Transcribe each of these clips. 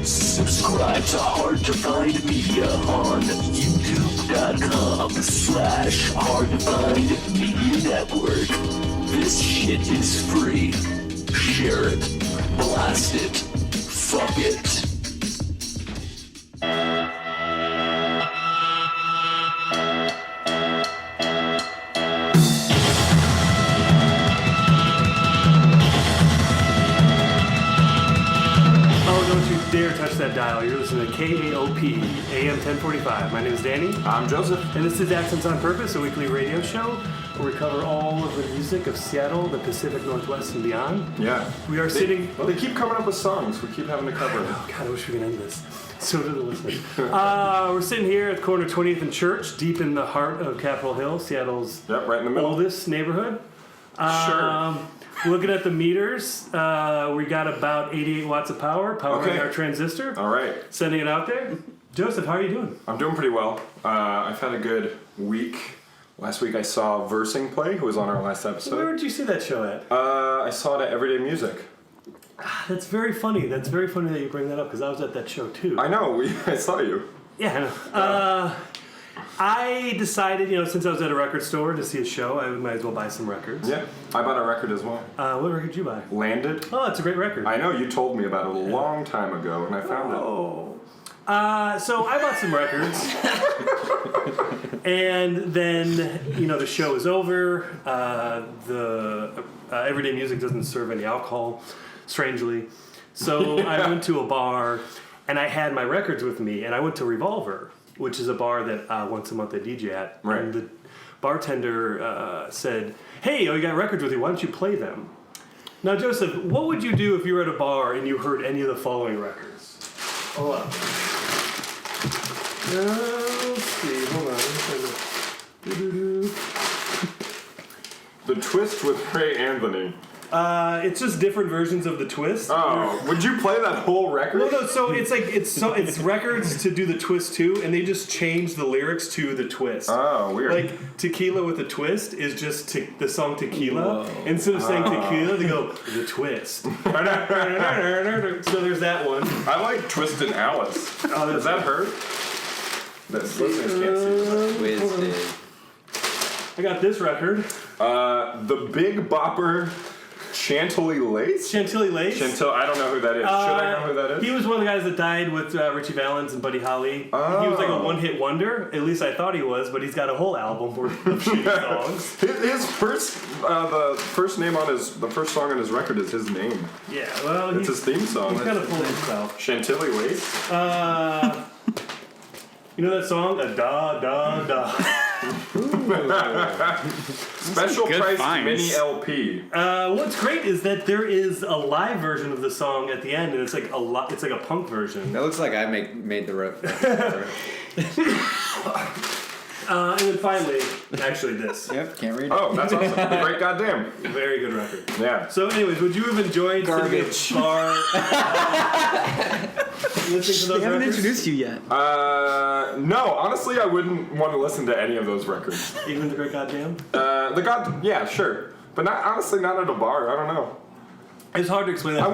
Subscribe to Hard to Find Media on youtube.com/Hard to Find Media Network. This shit is free. Share it. Blast it. Fuck it. Dare touch that dial. You're listening to KAOP AM 1045. My name is Danny. I'm Joseph. And this is Accents on Purpose, a weekly radio show where we cover all of the music of Seattle, the Pacific Northwest, and beyond. Yeah. We are sitting... They keep coming up with songs. We keep having to cover them. Oh, God, I wish we could end this. So do the listeners. We're sitting here at the corner of 20th and Church, deep in the heart of Capitol Hill, Seattle's right in the middle. Oldest neighborhood. Sure. Looking at the meters, we got about 88 watts of power powering our transistor. All right. Sending it out there. Joseph, how are you doing? I'm doing pretty well. I've had a good week. Last week I saw Versing play, who was on our last episode. Where did you see that show at? I saw it at Everyday Music. That's very funny. That's very funny that you bring that up, because I was at that show too. I know. I saw you. Yeah, I know. I decided, since I was at a record store to see a show, I might as well buy some records. Yeah, I bought a record as well. What record did you buy? Landed. Oh, it's a great record. I know, you told me about it a long time ago, and I found it. So I bought some records, and then, the show is over. The Everyday Music doesn't serve any alcohol, strangely. So I went to a bar, and I had my records with me, and I went to Revolver, which is a bar that once a month I DJ at. Right. And the bartender said, "Hey, you got records with you, why don't you play them?" Now, Joseph, what would you do if you were at a bar and you heard any of the following records? Hold on. Let's see, hold on. The Twist with Ray Anthony. It's just different versions of the Twist. Oh, would you play that whole record? No, so it's records to do the Twist too, and they just change the lyrics to the Twist. Oh, weird. Like Tequila with a Twist is just the song Tequila. Whoa. Instead of saying Tequila, they go the Twist. So there's that one. I like Twist and Alice. Oh, does that hurt? The listeners can't see. Twisted. I got this record. The Big Bopper. Chantilly Lace? Chantilly Lace? I don't know who that is. Should I know who that is? He was one of the guys that died with Richie Valens and Buddy Holly. Oh. He was like a one-hit wonder. At least I thought he was, but he's got a whole album worth of shitty songs. His first, the first song on his record is his name. Yeah, well, it's his theme song. He's kind of full of himself. Chantilly Lace? You know that song? Da da da. Special price mini LP. What's great is that there is a live version of the song at the end, and it's like it's like a punk version. That looks like I made the rope. And then finally, actually this. Yep, can't read it. Oh, that's awesome. The Great Goddamn. Very good record. Yeah. So anyways, would you have enjoyed Garbage. sitting at a bar listening to those They haven't records? introduced you yet. No, honestly, I wouldn't want to listen to any of those records. Even the Great Goddamn? Yeah, sure. But honestly, not at a bar. I don't know. It's hard to explain that. I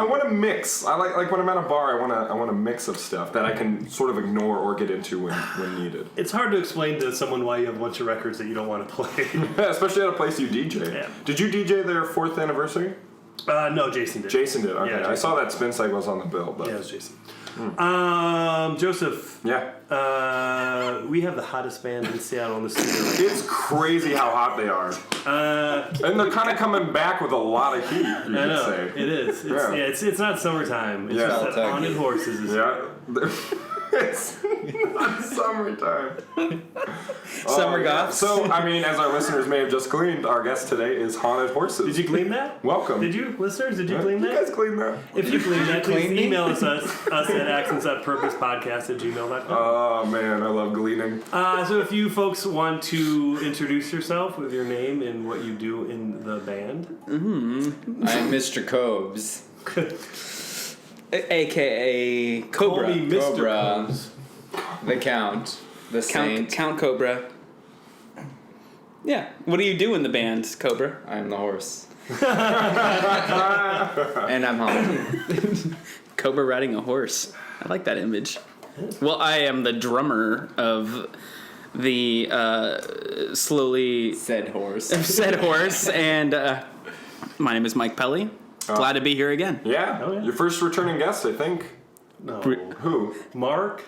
want to mix. I like when I'm at a bar. I want a mix of stuff that I can sort of ignore or get into when needed. It's hard to explain to someone why you have a bunch of records that you don't want to play. Especially at a place you DJ. Yeah. Did you DJ their 4th anniversary? No, Jason did. Jason did. Okay, Yeah, Jason. I saw that Spin Cycle was on the bill. But Yeah, it was Jason. Joseph. Yeah. We have the hottest band in Seattle in the studio. It's crazy how hot they are. And they're kind of coming back with a lot of heat, you could say. It is. It's not summertime. It's just that Haunted Horses is here. It's not summertime. Summer goths. So, as our listeners may have just gleaned, our guest today is Haunted Horses. Did you glean that? Welcome. Did you, listeners? Did you glean that? You guys gleaned that? If you gleaned that, please Glean me? email us at accents.purposepodcast@gmail.com. Oh, man, I love gleaning. So if you folks want to introduce yourself with your name and what you do in the band. I'm Mr. Cobes. AKA Cobra. Call me Mr. Cobra. Cobes. The Count. The Saint. Count Cobra. Yeah. What do you do in the band, Cobra? I'm the horse. And I'm haunted. Cobra riding a horse. I like that image. Well, I am the drummer of the slowly Said horse. said horse, and my name is Mike Pelly. Glad to be here again. Yeah. Oh, yeah. Your first returning guest, I think. No. Who? Mark?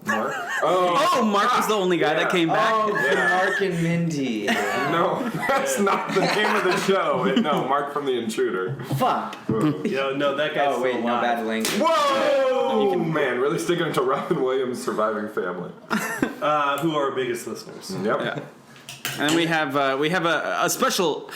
Mark? Oh, Mark was the only guy that came back. Oh, Mark and Mindy. No, that's not the name of the show. No, Mark from The Intruder. Fuck. No, that guy's Oh, wait, still no alive. bad link. Whoa! Man, really sticking to Robin Williams' Surviving Family. Who are our biggest listeners? Yep. Yeah. And we have a special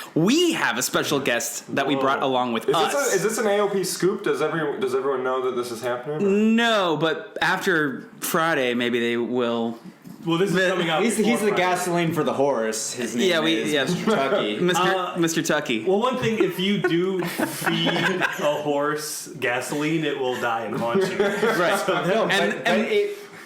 guest that we brought along with us. Is this an AOP scoop? Does everyone know that this is happening? No, but after Friday, maybe they will. Well, this is coming out. He's before the Friday. gasoline for the horse. His name is Mr. Tucky. Mr. Tucky. Well, one thing, if you do feed a horse gasoline, it will die and haunt you. Right. No, And-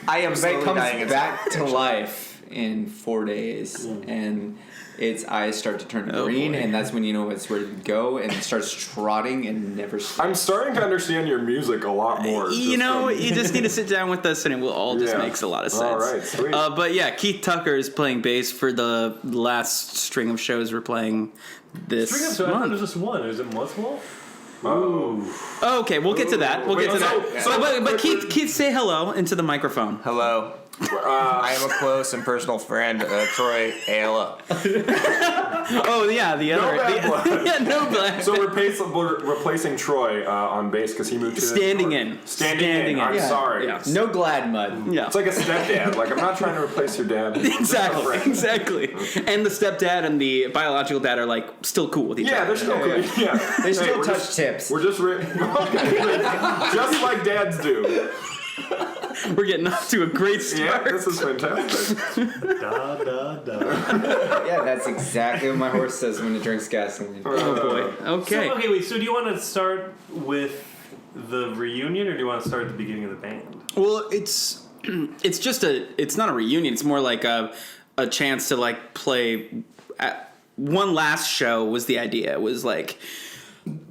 I am but it slowly comes dying. back to life in 4 days, and its eyes start to turn green, boy. and that's when you know it's ready to go, and it starts trotting and never stops. I'm starting to understand your music a lot more. You know, you just need to sit down with us, and it will all just Yeah. makes a lot of sense. All right, sweet. But yeah, Keith Tucker is playing bass for the last string of shows we're playing this String up, so I thought it was month. just one. Is it multiple? Oh, okay, we'll get to that. We'll Wait, get to so- that. so- But Keith, say hello into the microphone. Hello. I am a close and personal friend, Troy Ayala. Oh yeah, the other. bad blood. Yeah, no black. So we're replacing Troy on bass because he moved to Standing New in. York. Standing in. I'm Yeah. sorry. Yeah. No glad mud. Yeah. It's like a stepdad. Like I'm not trying to replace your dad. I'm just a friend. Exactly. And the stepdad and the biological dad are like still cool with each Yeah, other. they're still cool. Yeah. They still we're touch just- tips. We're just just like dads do. We're getting off to a great start. Yeah, this is fantastic. Da, da, da. Yeah, that's exactly what my horse says when it drinks gasoline. Oh boy. Okay. So, okay, wait. So, do you want to start with the reunion, or do you want to start at the beginning of the band? Well, it's just it's not a reunion. It's more like a chance to like play. One last show was the idea. It was like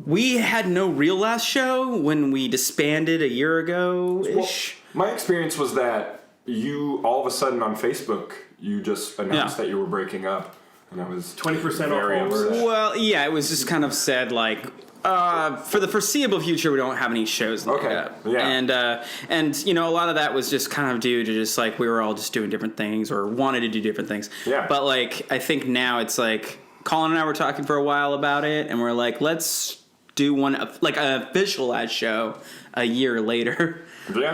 we had no real last show when we disbanded a year ago ish. My experience was that you all of a sudden on Facebook you just announced Yeah. that you were breaking up, and I was 20% very off all upset. merch. Well, yeah, it was just kind of said like. For the foreseeable future, we don't have any shows like Okay, that. yeah. And you know, a lot of that was just kind of due to just like we were all just doing different things or wanted to do different things. Yeah. But like, I think now it's like Colin and I were talking for a while about it, and we're like, let's do one like an officialized show a year later. Yeah.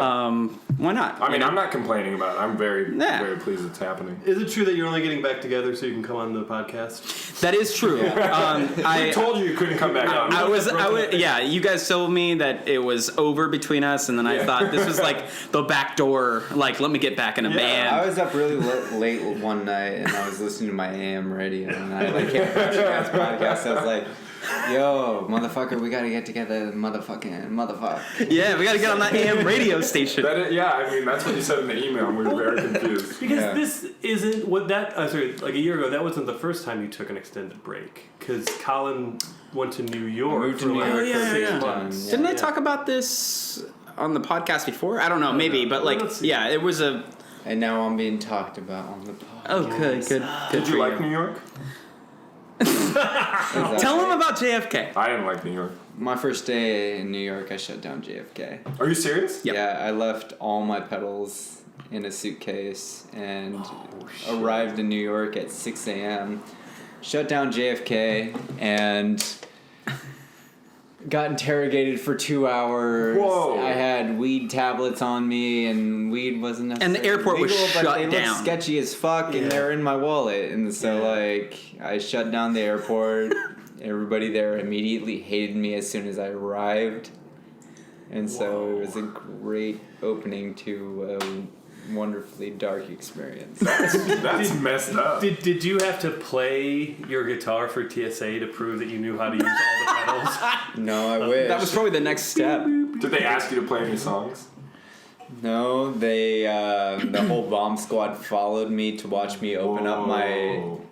Why not? I mean, You know? I'm not complaining about it. I'm very, Yeah. very pleased it's happening. Is it true that you're only getting back together so you can come on the podcast? That is true. I told you couldn't come back on. I was, yeah. You guys told me that it was over between us, and then I Yeah. thought this was like the back door. Like, let me get back in a band. I was up really late one night, and I was listening to my AM radio, and I like came across your guys' podcast. I was like, "Yo, motherfucker, we gotta get together, motherfucker." Yeah, we got to get on that AM radio station. Yeah, I mean, that's what you said in the email, and we were very confused. Because Yeah. this isn't what that. Sorry, like a year ago, that wasn't the first time you took an extended break. Because Colin went to New York moved to for New like York yeah, for yeah, 6 yeah. months. Didn't I Yeah. talk about this on the podcast before? I don't know, maybe, but like, Let's see. yeah, it was a. And now I'm being talked about on the podcast. Oh, good. Did for you like New York? Tell him about JFK. I didn't like New York. My first day in New York, I shut down JFK. Are you serious? Yep. Yeah, I left all my pedals in a suitcase and arrived in New York at 6 a.m. Shut down JFK and got interrogated for 2 hours. Whoa. I had weed tablets on me, and weed wasn't necessarily And the airport was legal, but shut they down. looked sketchy as fuck, and they're in my wallet. And so, like, I shut down the airport. Everybody there immediately hated me as soon as I arrived. And so it was a great opening to a wonderfully dark experience. That's messed up. Did you have to play your guitar for TSA to prove that you knew how to use all the pedals? No, I wish. That was probably the next step. Did they ask you to play any songs? No, they the whole bomb squad followed me to watch me open up Whoa.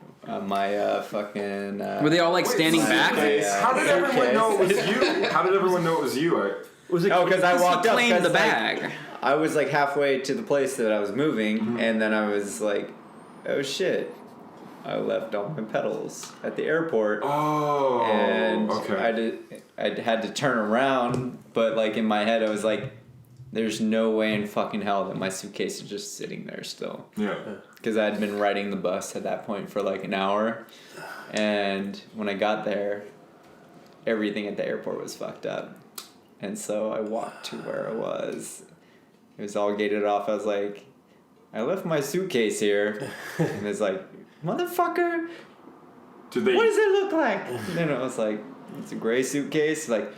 my fucking. Were they all like standing back? Yeah. How did everyone know it was you? How did everyone know it was you? Was it? Oh, because I walked up. claimed 'cause, the like, bag. I was like halfway to the place that I was moving, and then I was like, oh shit. I left all my pedals at the airport. Oh, And okay. I had to turn around, but like in my head I was like, there's no way in fucking hell that my suitcase is just sitting there still. Yeah. Because I had been riding the bus at that point for like an hour, and when I got there, everything at the airport was fucked up. And so I walked to where I was. It was all gated off. I was like, I left my suitcase here. And it's like, motherfucker, Did they? what does it look like? And then I was like, it's a gray suitcase. Like,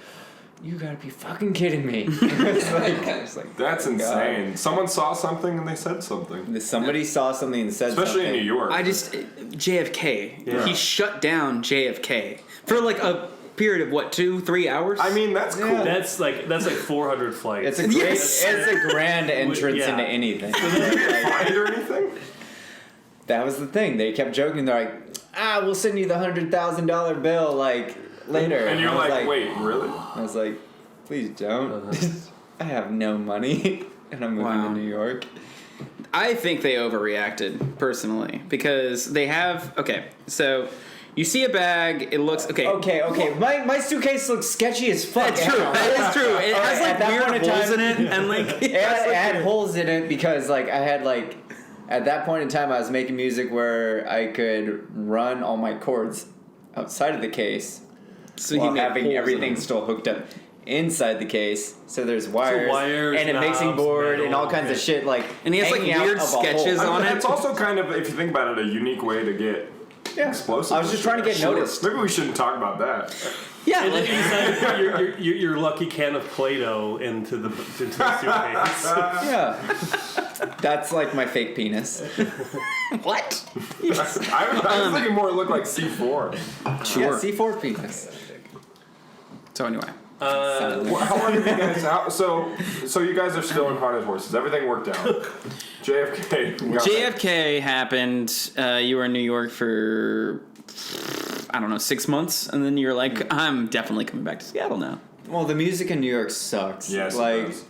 you gotta be fucking kidding me. It's like, That's oh, God. insane. Someone saw something and they said something. Somebody saw something and said Especially something. in New York. JFK. Yeah. He shut down JFK for like a period of what, 2-3 hours? I mean, that's cool. Yeah. That's like 400 flights. It's a great, Yes. it's a grand entrance Yeah. into anything. Find or anything? That was the thing. They kept joking. They're like, we'll send you the $100,000 bill like later. And you're I was like, wait, really? I was like, please don't. I have no money, and I'm moving Wow. to New York. I think they overreacted personally because they have so you see a bag, it looks okay. Okay. My suitcase looks sketchy as fuck. That's true. That is true. It has At like that weird point in holes time- in it, and like It had holes in it because like I had like at that point in time I was making music where I could run all my chords outside of the case so he while made having holes in everything it. still hooked up inside the case. So there's wires, wires, and a mixing knobs, board and all metal, kinds of okay. shit like And he has, like, hanging out weird of a hole. sketches I on mean, it. that's also kind of, if you think about it, a unique way to get explosive. I was just trying to get noticed. Maybe we shouldn't talk about that. Yeah, And then like, you decided to put your lucky can of Play-Doh into the suitcase. Yeah, that's like my fake penis. what? I was thinking more it looked like C4. Sure. Yeah, C4 penis. So anyway, Well, how long have you guys? So you guys are still in Haunted Horses. Everything worked out. JFK. got JFK happened. You were in New York for I don't know 6 months, and then you're like, I'm definitely coming back to Seattle now. Well, the music in New York sucks. Yes, it like does.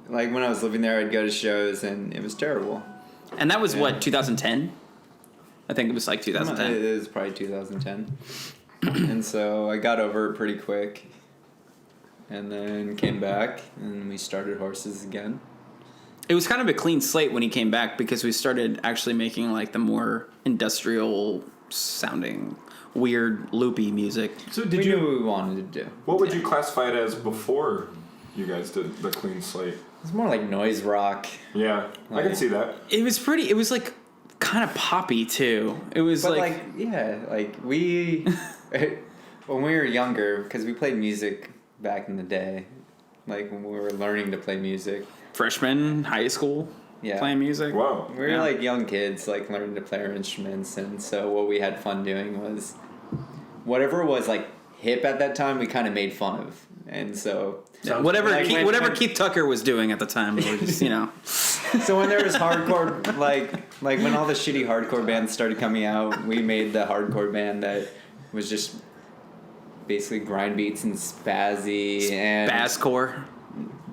like when I was living there, I'd go to shows and it was terrible. And that was what 2010. I think it was like It 2010. was probably 2010. And so I got over it pretty quick. And then came back and we started Horses again. It was kind of a clean slate when he came back because we started actually making like the more industrial sounding, weird, loopy music. So We did knew you? what we wanted to do. What would you classify it as before you guys did the clean slate? It's more like noise rock. Yeah, I can see that. It was pretty. It was like kind of poppy too. It was But like we when we were younger, because we played music back in the day, like when we were learning to play music. freshman high school Yeah. playing music. Whoa. We were Yeah. like young kids, like learning to play our instruments, and so what we had fun doing was whatever was like hip at that time, we kind of made fun of, and so Whatever Like Keith, when- whatever when- Keith Tucker was doing at the time, we were just so when there was hardcore, like when all the shitty hardcore bands started coming out, we made the hardcore band that was just basically grind beats and spazzy and basscore.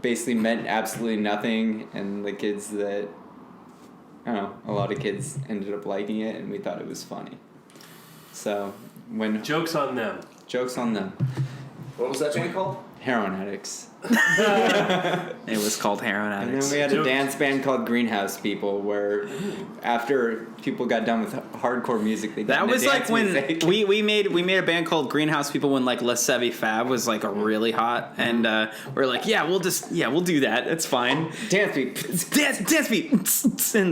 basically meant absolutely nothing, and the kids that I don't know, a lot of kids ended up liking it, and we thought it was funny. So when Jokes on them. jokes on them, What was that joint called? heroin addicts, It was called Heroin and Addicts. then we had a Jokes. dance band called Greenhouse People, where after people got done with hardcore music, they got That into was like dance when music. we made a band called Greenhouse People when like Les Savy Fab was like a really hot, and we're like, we'll do that. It's fine. dance beat. Dance beat, and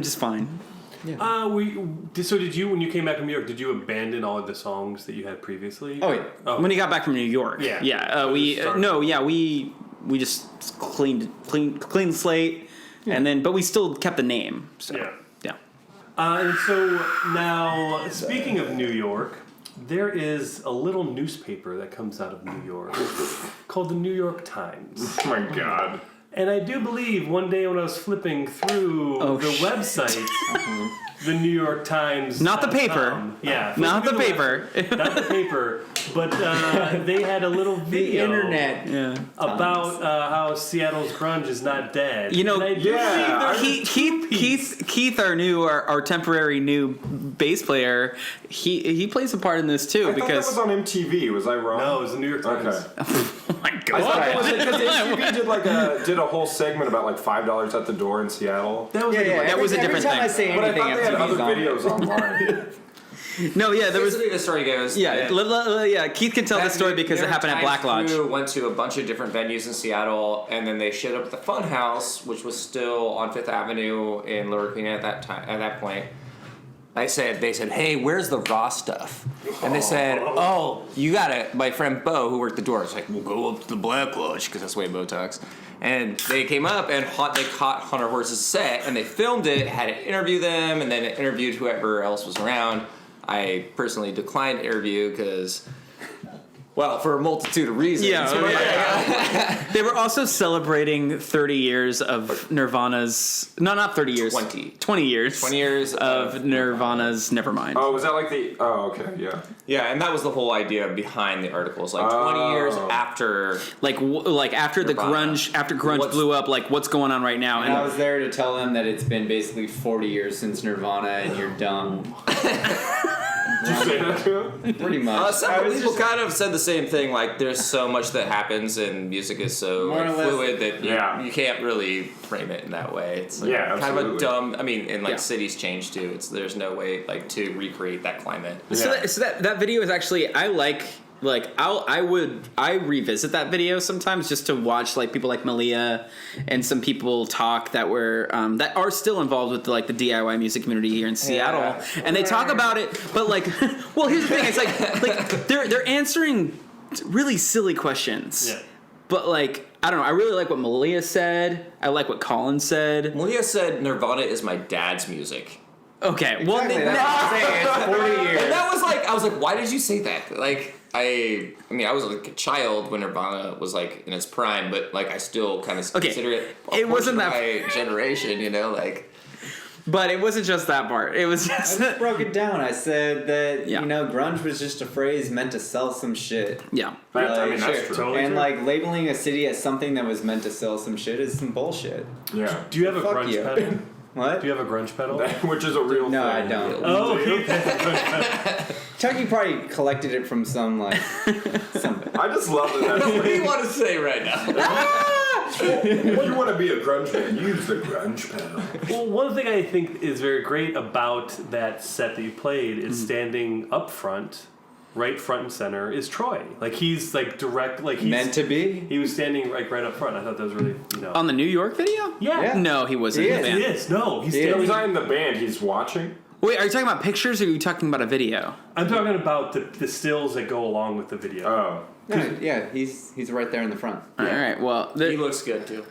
just fine. So did you, when you came back from New York, did you abandon all of the songs that you had previously? Oh yeah. Oh. When he got back from New York, Yeah. we just clean slate, and then but we still kept the name. So Yeah. And so now, speaking of New York, there is a little newspaper that comes out of New York called the New York Times. Oh my God. And I do believe one day when I was flipping through the website, the New York Times. Not the paper. Yeah. Not the flipping paper. through the website, not the paper. But they had a little The video internet. Yeah. about how Seattle's grunge is not dead. You know, And I do believe there's Keith, our temporary new bass player, he plays a part in this too I thought that because was on MTV. Was I wrong? No, it was the New York Times. Okay. oh my I god, thought that was because MTV did a whole segment about like $5 at the door in Seattle. That was a good one. That was a Every different time I thing. say But I anything, thought they had other MTV's on. videos online. no, yeah, there was. Basically, the story goes. Yeah, yeah. Keith can tell the story because it happened at Black Lodge. Crew went to a bunch of different venues in Seattle, and then they showed up at the Fun House, which was still on Fifth Avenue in Lower Queen at that time. At that point, they said, "Hey, where's the raw stuff?" And they said, "Oh, you got it." My friend Bo, who worked the door, was like, "We'll go up to the Black Lodge because that's the way Bo talks." And they came up and they caught Hunter Horse's set, and they filmed it, had to interview them, and then interviewed whoever else was around. I personally declined to interview because, well, for a multitude of reasons. Yeah. They were also celebrating 30 years of Nirvana's. No, not 30 years. 20 years. 20 years of Nirvana's Nevermind. Oh, was that like the? Oh, okay, yeah. Yeah, and that was the whole idea behind the articles. Like 20 years after. Like after the Nirvana. grunge blew up, like what's going on right now? And I was there to tell them that it's been basically 40 years since Nirvana and you're dumb. Did you say that to him? Pretty much. Some people kind of said the same thing. Like, there's so much that happens, and music is so More or less. fluid that Yeah. you can't really frame it in that way. It's like Yeah, kind of a absolutely. dumb. I mean, and like Yeah. cities change too. There's no way like to recreate that climate. So that video is actually I revisit that video sometimes just to watch like people like Malia and some people talk that were that are still involved with the DIY music community here in Seattle, and they talk about it. But like, well, here's the thing: it's like they're answering really silly questions. Yeah. But like, I don't know. I really like what Malia said. I like what Colin said. Malia said Nirvana is my dad's music. Okay, well, Exactly, that's what I'm saying. It's 40 years. And that was like, I was like, why did you say that? Like, I mean, I was like a child when Nirvana was like in its prime, but like I still kind of consider it. It wasn't that my generation, you know, like. but it wasn't just that part. It was I just just broke it down. I said that, Yeah. grunge was just a phrase meant to sell some shit. yeah. I mean, that's Sure. true. Totally And true. like labeling a city as something that was meant to sell some shit is some bullshit. Yeah. Do you have a Fuck grunge you. pedal? What? Do you have a grunge pedal? Which is a real thing. No, I don't. Oh, Chucky probably collected it from some I just love that. What do you want to say right now? If you want to be a grunge fan, use the grunge pedal. Well, one thing I think is very great about that set that you played is standing up front, right front and center, is Troy. Like he's like direct, like he's meant to be. He was standing like right up front. I thought that was really, On the New York video? Yeah. No, he wasn't He in the is. band. He is. No, he's He is. standing. He's not in the band. He's watching. Wait, are you talking about pictures or are you talking about a video? I'm talking about the stills that go along with the video. Oh. No, yeah, he's right there in the front. All right. Well, He looks good too.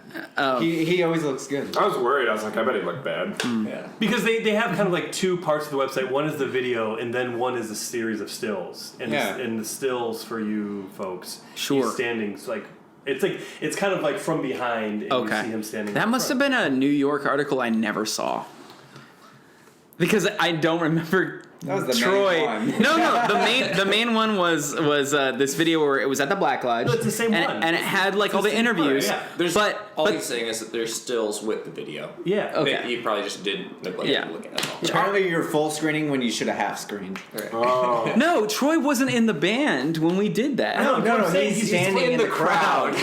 He always looks good. I was worried. I was like, I bet he looked bad. Yeah. Because they have kind of like two parts of the website. One is the video, and then one is a series of stills. And Yeah. and the stills for you folks, Sure. he's standing it's kind of like from behind, and you see him standing. That must have been a New York article I never saw. Because I don't remember That was the Troy. main one. No, the main one was this video where it was at the Black Lodge. No, it's the same and, one. and it had like all the the same interviews. part, yeah. All But he's saying is that there's stills with the video. Yeah. Okay. That you probably just didn't neglect Yeah. to look at all. Apparently you're full screening when you should have half screened. Right. Oh. no, Troy wasn't in the band when we did that. No, I'm saying he's standing in the crowd.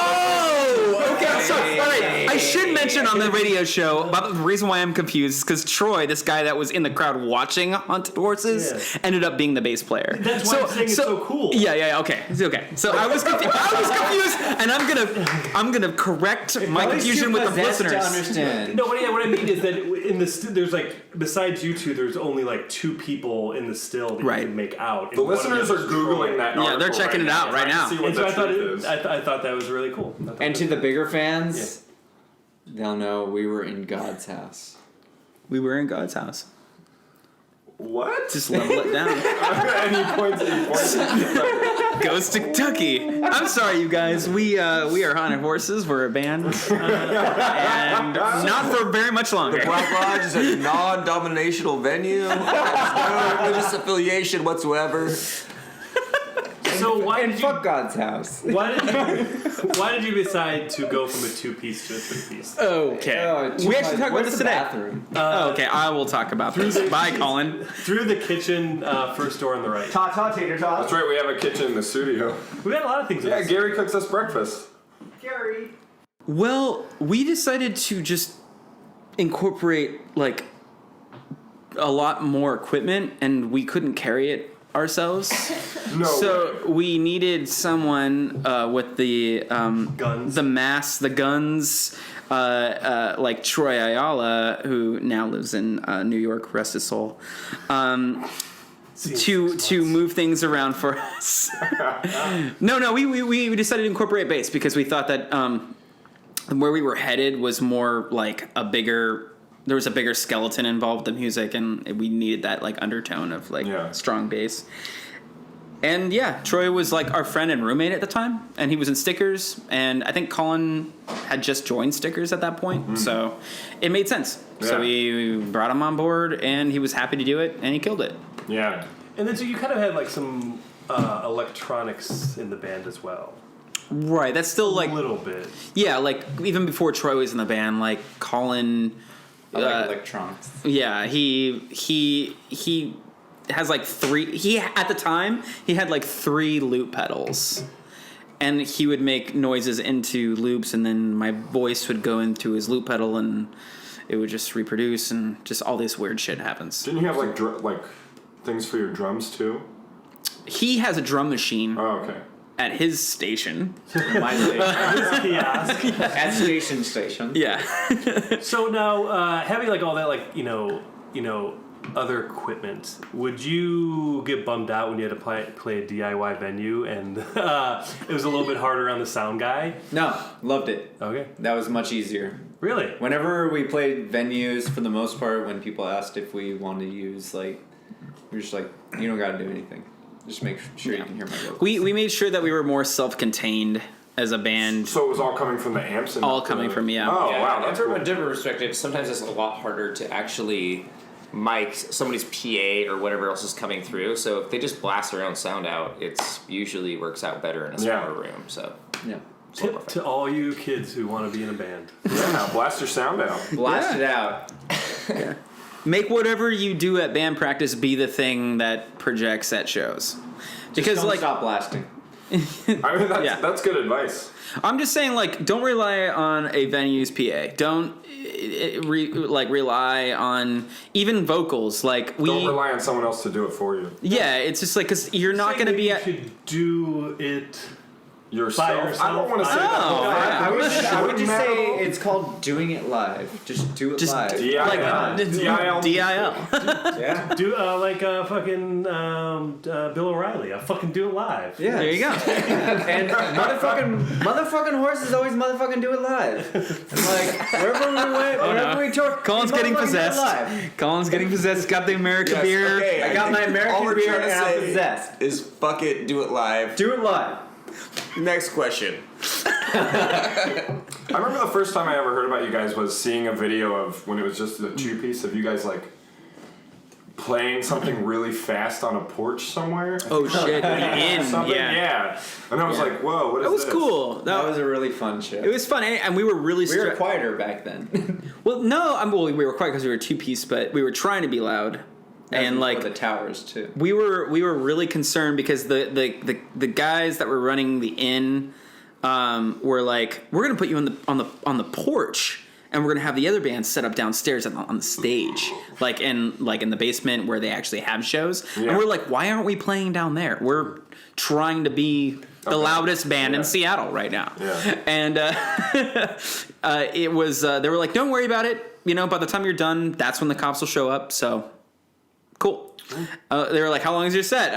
Oh, okay. So, all right. I should mention on the radio show about the reason why I'm confused is because Troy, this guy that was in the crowd watching Haunted Horses, ended up being the bass player. That's why I'm saying it's so cool. Yeah. Okay. It's okay. So I was confused, and I'm gonna correct my confusion with the listeners. To understand. No, what I mean is that in the there's like besides you two, there's only like two people in the still that Right. you can make out. The listeners are Googling that. Yeah, they're article checking it out right now. trying to See what And so the I thought truth is. I thought that was really cool. I thought And that- to the bigger fans, they'll know we were in God's house. We were in God's house. What? Just level it down. And he points. goes to Kentucky. I'm sorry, you guys. We are Haunted Horses. We're a band, and not for very much longer. Black Lodge is a non-dominational venue. No religious affiliation whatsoever. So why And did you fuck God's house. why did you decide to go from a 2-piece to a 3-piece? Okay. We actually talked about this today. Bathroom? Okay, I will talk about this. Bye, Colin. Through the kitchen, first door on the right. Ta-ta, tater tot. That's right, we have a kitchen in the studio. We got a lot of things. in Yeah, this. Gary cooks us breakfast. Gary. Well, we decided to just incorporate like a lot more equipment, and we couldn't carry it ourselves. No So way. we needed someone with the Guns. the mass, the guns, like Troy Ayala, who now lives in New York, rest his soul, to move things around for us. No, we decided to incorporate bass because we thought that where we were headed was more like there was a bigger skeleton involved in music, and we needed that like undertone of like strong bass. And yeah, Troy was like our friend and roommate at the time, and he was in Stickers, and I think Colin had just joined Stickers at that point, so it made sense. Yeah. So we brought him on board, and he was happy to do it, and he killed it. Yeah. And then so you kind of had like some electronics in the band as well. Right, that's still like a little bit. Yeah, like even before Troy was in the band, like Colin. I like electronics. Yeah, he has like 3. At the time he had like 3 loop pedals, and he would make noises into loops, and then my voice would go into his loop pedal, and it would just reproduce, and just all this weird shit happens. Didn't you have like things for your drums too? He has a drum machine Oh, okay. at his station. My station. Kiosk. At station. Yeah. So now, having like all that, like you know, other equipment, would you get bummed out when you had to play a DIY venue and it was a little bit harder on the sound guy? No, loved it. Okay. That was much easier. Really? Whenever we played venues, for the most part, when people asked if we wanted to use, like, we were just like, you don't gotta do anything. Just make sure you can hear my vocals. We made sure that we were more self-contained as a band. So it was all coming from the amps? And All not coming the- from me, yeah. Oh, Yeah, wow, and that's from cool. a different perspective, sometimes it's a lot harder to actually mic somebody's PA or whatever else is coming through. So if they just blast their own sound out, it's usually works out better in a smaller room. So Yeah. Tip to all you kids who want to be in a band. Yeah, blast your sound out. Blast it out. Make whatever you do at band practice be the thing that projects at shows. Because Don't like stop blasting. I mean, that's good advice. I'm just saying, like, don't rely on a venue's PA. Don't rely on even vocals. Like Don't rely on someone else to do it for you. Yeah, it's just like because you're not going to be You at. should do it. Yourself. By I don't want to say that. Oh, yeah. I would just Metal. say it's called doing it live. Just do it Just live. DIL. Like DIL. DIL. Yeah. Do like fucking Bill O'Reilly. I fucking do it live. Yeah. There you go. And motherfucking horses always motherfucking do it live. And like wherever we went, wherever we tour, Colin's we getting motherfucking do it possessed. live. Colin's getting possessed. Got the American beer. Okay, I got my American all we're beer trying to and I'm say possessed. is fuck it, do it live. Do it live. Next question. I remember the first time I ever heard about you guys was seeing a video of when it was just a 2-piece of you guys like playing something really fast on a porch somewhere. Oh shit! In Something, yeah. And I was like, whoa, what is That was this? cool. That was a really fun show. It was fun, and we were really. We were quieter back then. Well, no, we were quiet because we were 2-piece, but we were trying to be loud, and like the towers too. we were really concerned because the guys that were running the inn were like, we're gonna put you on the porch, and we're gonna have the other band set up downstairs on the stage, like in the basement where they actually have shows. Yeah. And we're like, why aren't we playing down there? We're trying to be the loudest band in Seattle right now. Yeah. And it was they were like, don't worry about it. You know, by the time you're done, that's when the cops will show up. So cool. They were like, how long is your set?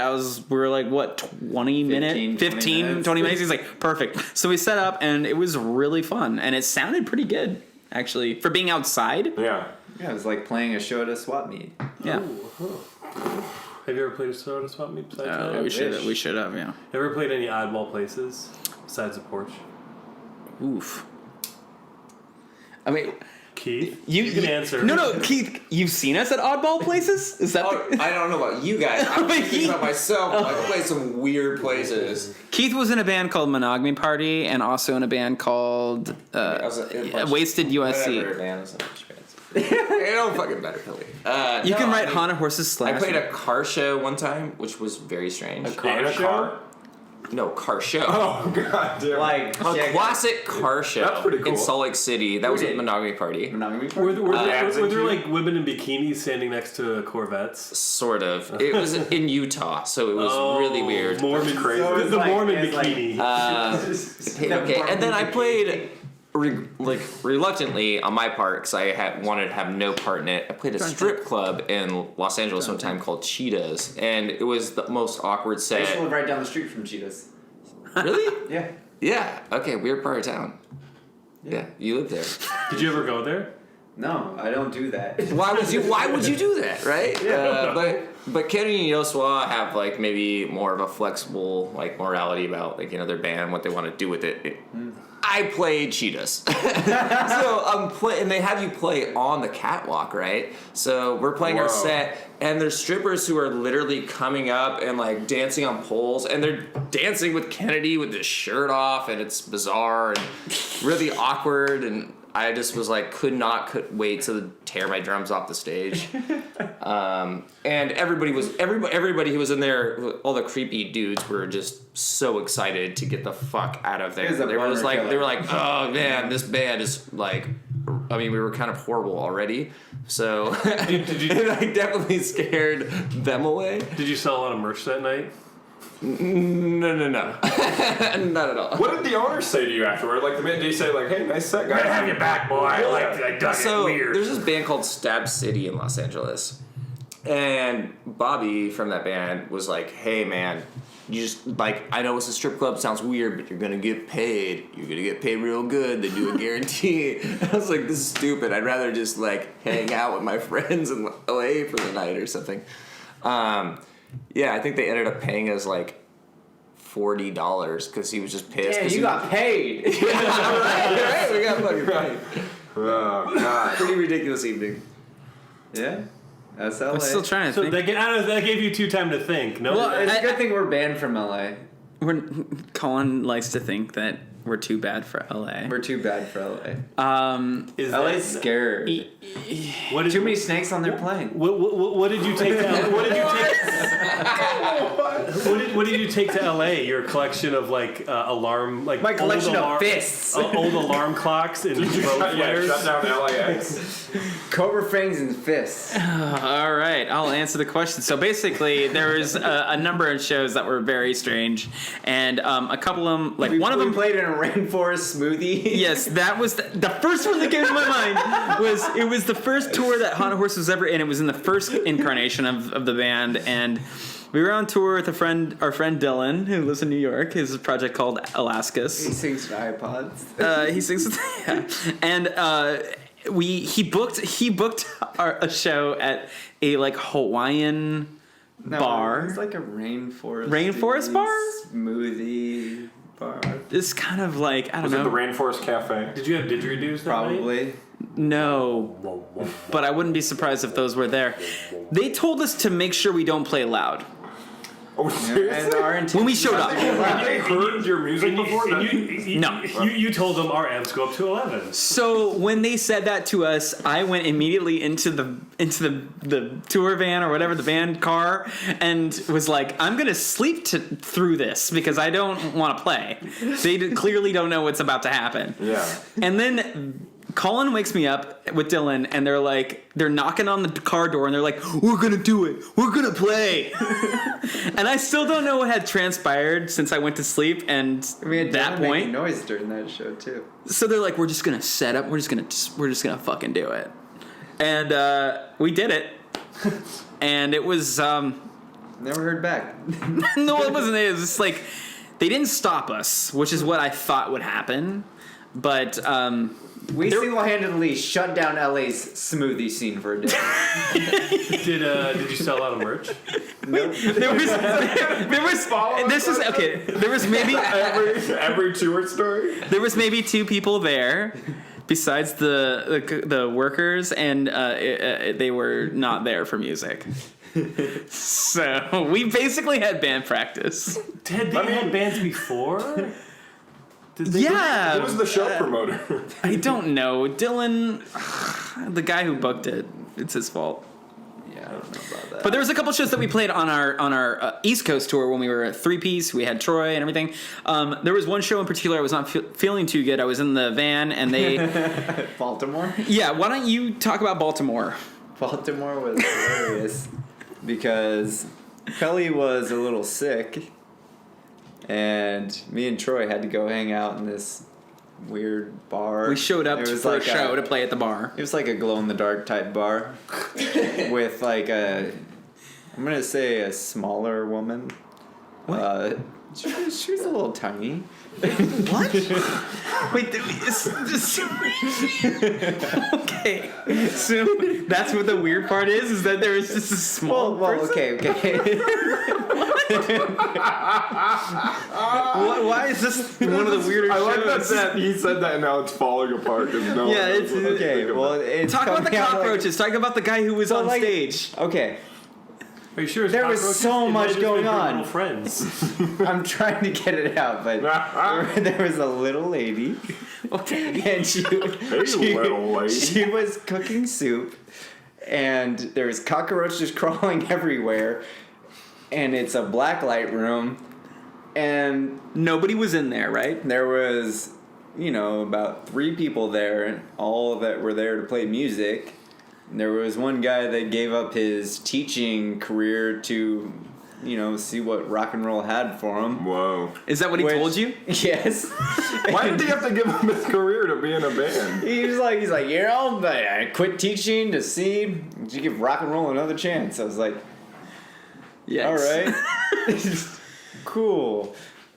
we were like, what, 20 minutes? 15, 20 minutes? He's like, perfect. So we set up, and it was really fun. And it sounded pretty good, actually, for being outside. Yeah. Yeah, it was like playing a show at a swap meet. Yeah. Have you ever played a soda swap meet besides that? We should have, yeah. Ever played any oddball places besides the porch? Oof. I mean, Keith, you can answer. No, Keith, you've seen us at oddball places? Is that I don't know about you guys. I'm thinking about myself. I play some weird places. Keith was in a band called Monogamy Party and also in a band called Wasted USC. Whatever, man. It don't fucking matter, Philly. You can write Haunted Horses Slash. I played a car show one time, which was very strange. In a car? No, car show. Oh, god damn. A classic car show. That's pretty cool. In Salt Lake City. That was a Monogamy Party. Were there like women in bikinis standing next to Corvettes? Sort of. It was in Utah, so it was really weird. Mormon crazy. The Mormon bikini. Okay, and then I played reluctantly on my part because I wanted to have no part in it. I played a strip club in Los Angeles one time called Cheetahs, and it was the most awkward I set. used to live right down the street from Cheetahs. Really? Yeah. Yeah. Okay. Weird part of town. Yeah. You live there. Did you ever go there? No, I don't do that. Why would you do that, right? Yeah. But Kenny and Yosua have like maybe more of a flexible like morality about like their band, what they want to do with it. I played Cheetahs, so and they have you play on the catwalk, right? So we're playing our set, and there's strippers who are literally coming up and like dancing on poles, and they're dancing with Kennedy with his shirt off, and it's bizarre and really awkward, and I just was like, could wait to tear my drums off the stage. And everybody who was in there, all the creepy dudes were just so excited to get the fuck out of there. They were like, oh man, this band is like, I mean, we were kind of horrible already. So it like definitely scared them away. Did you sell a lot of merch that night? No. Not at all. What did the owners say to you afterward? Like, did he say, like, hey, nice set, guys? Have you back, boy. I dug So it weird. there's this band called Stab City in Los Angeles, and Bobby from that band was like, "Hey, man, you just like I know it's a strip club, sounds weird, but you're gonna get paid. You're gonna get paid real good. They do a guarantee." I was like, "This is stupid. I'd rather just like hang out with my friends in LA for the night or something." Yeah, I think they ended up paying us like $40 because he was just pissed. Yeah, you got paid. right, we got fucking paid. Oh, God. Pretty ridiculous evening. Yeah. That's LA. I'm still trying to So think. that gave you time to think. No, Well, It's a good thing we're banned from LA. Colin likes to think that we're too bad for LA. We're too bad for LA. is LA's scared. What did Too many snakes on their plane. What did you take to What did you take? What did you take to LA? Your collection of like alarm, like My collection old of fists. old alarm clocks and road flares. Shut down LAX. Cobra fangs and fists. All right, I'll answer the question. So basically, there was a number of shows that were very strange, and a couple of them, like one of them played in a rainforest smoothie. Yes, that was the first one that came to my mind. It was the first tour that Haunted Horse was ever in. It was in the first incarnation of the band, and we were on tour with our friend Dylan, who lives in New York. His project called Alaskas. He sings to iPods. He sings, yeah, and he booked a show at a like Hawaiian bar. It's like a rainforest bar? Smoothie bar. It's kind of like, I don't Was know. it the Rainforest Cafe? Did you have didgeridoos that night? Probably. No, but I wouldn't be surprised if those were there. They told us to make sure we don't play loud Oh, seriously? And our when we showed up. Have they heard your music before? No. You told them our amps go up to 11. So when they said that to us, I went immediately into the tour van or whatever, the band car, and was like, I'm gonna sleep through this because I don't want to play. They clearly don't know what's about to happen. Yeah. And then Colin wakes me up with Dylan, and they're knocking on the car door, and they're like, "We're gonna do it. We're gonna play." And I still don't know what had transpired since I went to sleep. And Dylan that point, making noise during that show too. so they're like, "We're just gonna set up. We're just gonna fucking do it." And we did it. And it was Never heard back. no, it wasn't. It was just like they didn't stop us, which is what I thought would happen. But We single-handedly shut down LA's smoothie scene for a day. Did you sell a lot of merch? Nope. There was maybe every tour story. there was maybe 2 people there besides the workers, and they were not there for music. So we basically had band practice. Had they had bands before? Yeah, Who was the show promoter? I don't know. Dylan, the guy who booked it, it's his fault. Yeah, I don't know about that. But there was a couple shows that we played on our East Coast tour when we were a 3-piece. We had Troy and everything. There was one show in particular I was not feeling too good. I was in the van and they... Baltimore? Yeah, why don't you talk about Baltimore? Baltimore was hilarious because Pelly was a little sick, and me and Troy had to go hang out in this weird bar. We showed up It was for like a show to play at the bar. It was like a glow-in-the-dark type bar with like I'm gonna say a smaller woman. What? She was a little tiny. What? Wait, okay. So that's what the weird part is that there is just a small person? Okay. Why is this one of the weirder I shows? like that he said that and now it's falling apart. No Yeah, it's Okay, well, it's Talk about the coming out like- cockroaches. Talk about the guy who was on like- stage. Okay, Are you sure? It's There was cockroaches? so It might much just going be your on. little friends. I'm trying to get it out, but there was a little lady, and she little lady. she was cooking soup, and there was cockroaches crawling everywhere, and it's a black light room, and Nobody was in there, right? there was, about 3 people there, all that were there to play music. And there was one guy that gave up his teaching career to, see what rock and roll had for him. Whoa. Is that what he Which- told you? Yes. Why did he have to give up his career to be in a band? He's like, I quit teaching to give rock and roll another chance. I was like, Yes. all right, cool.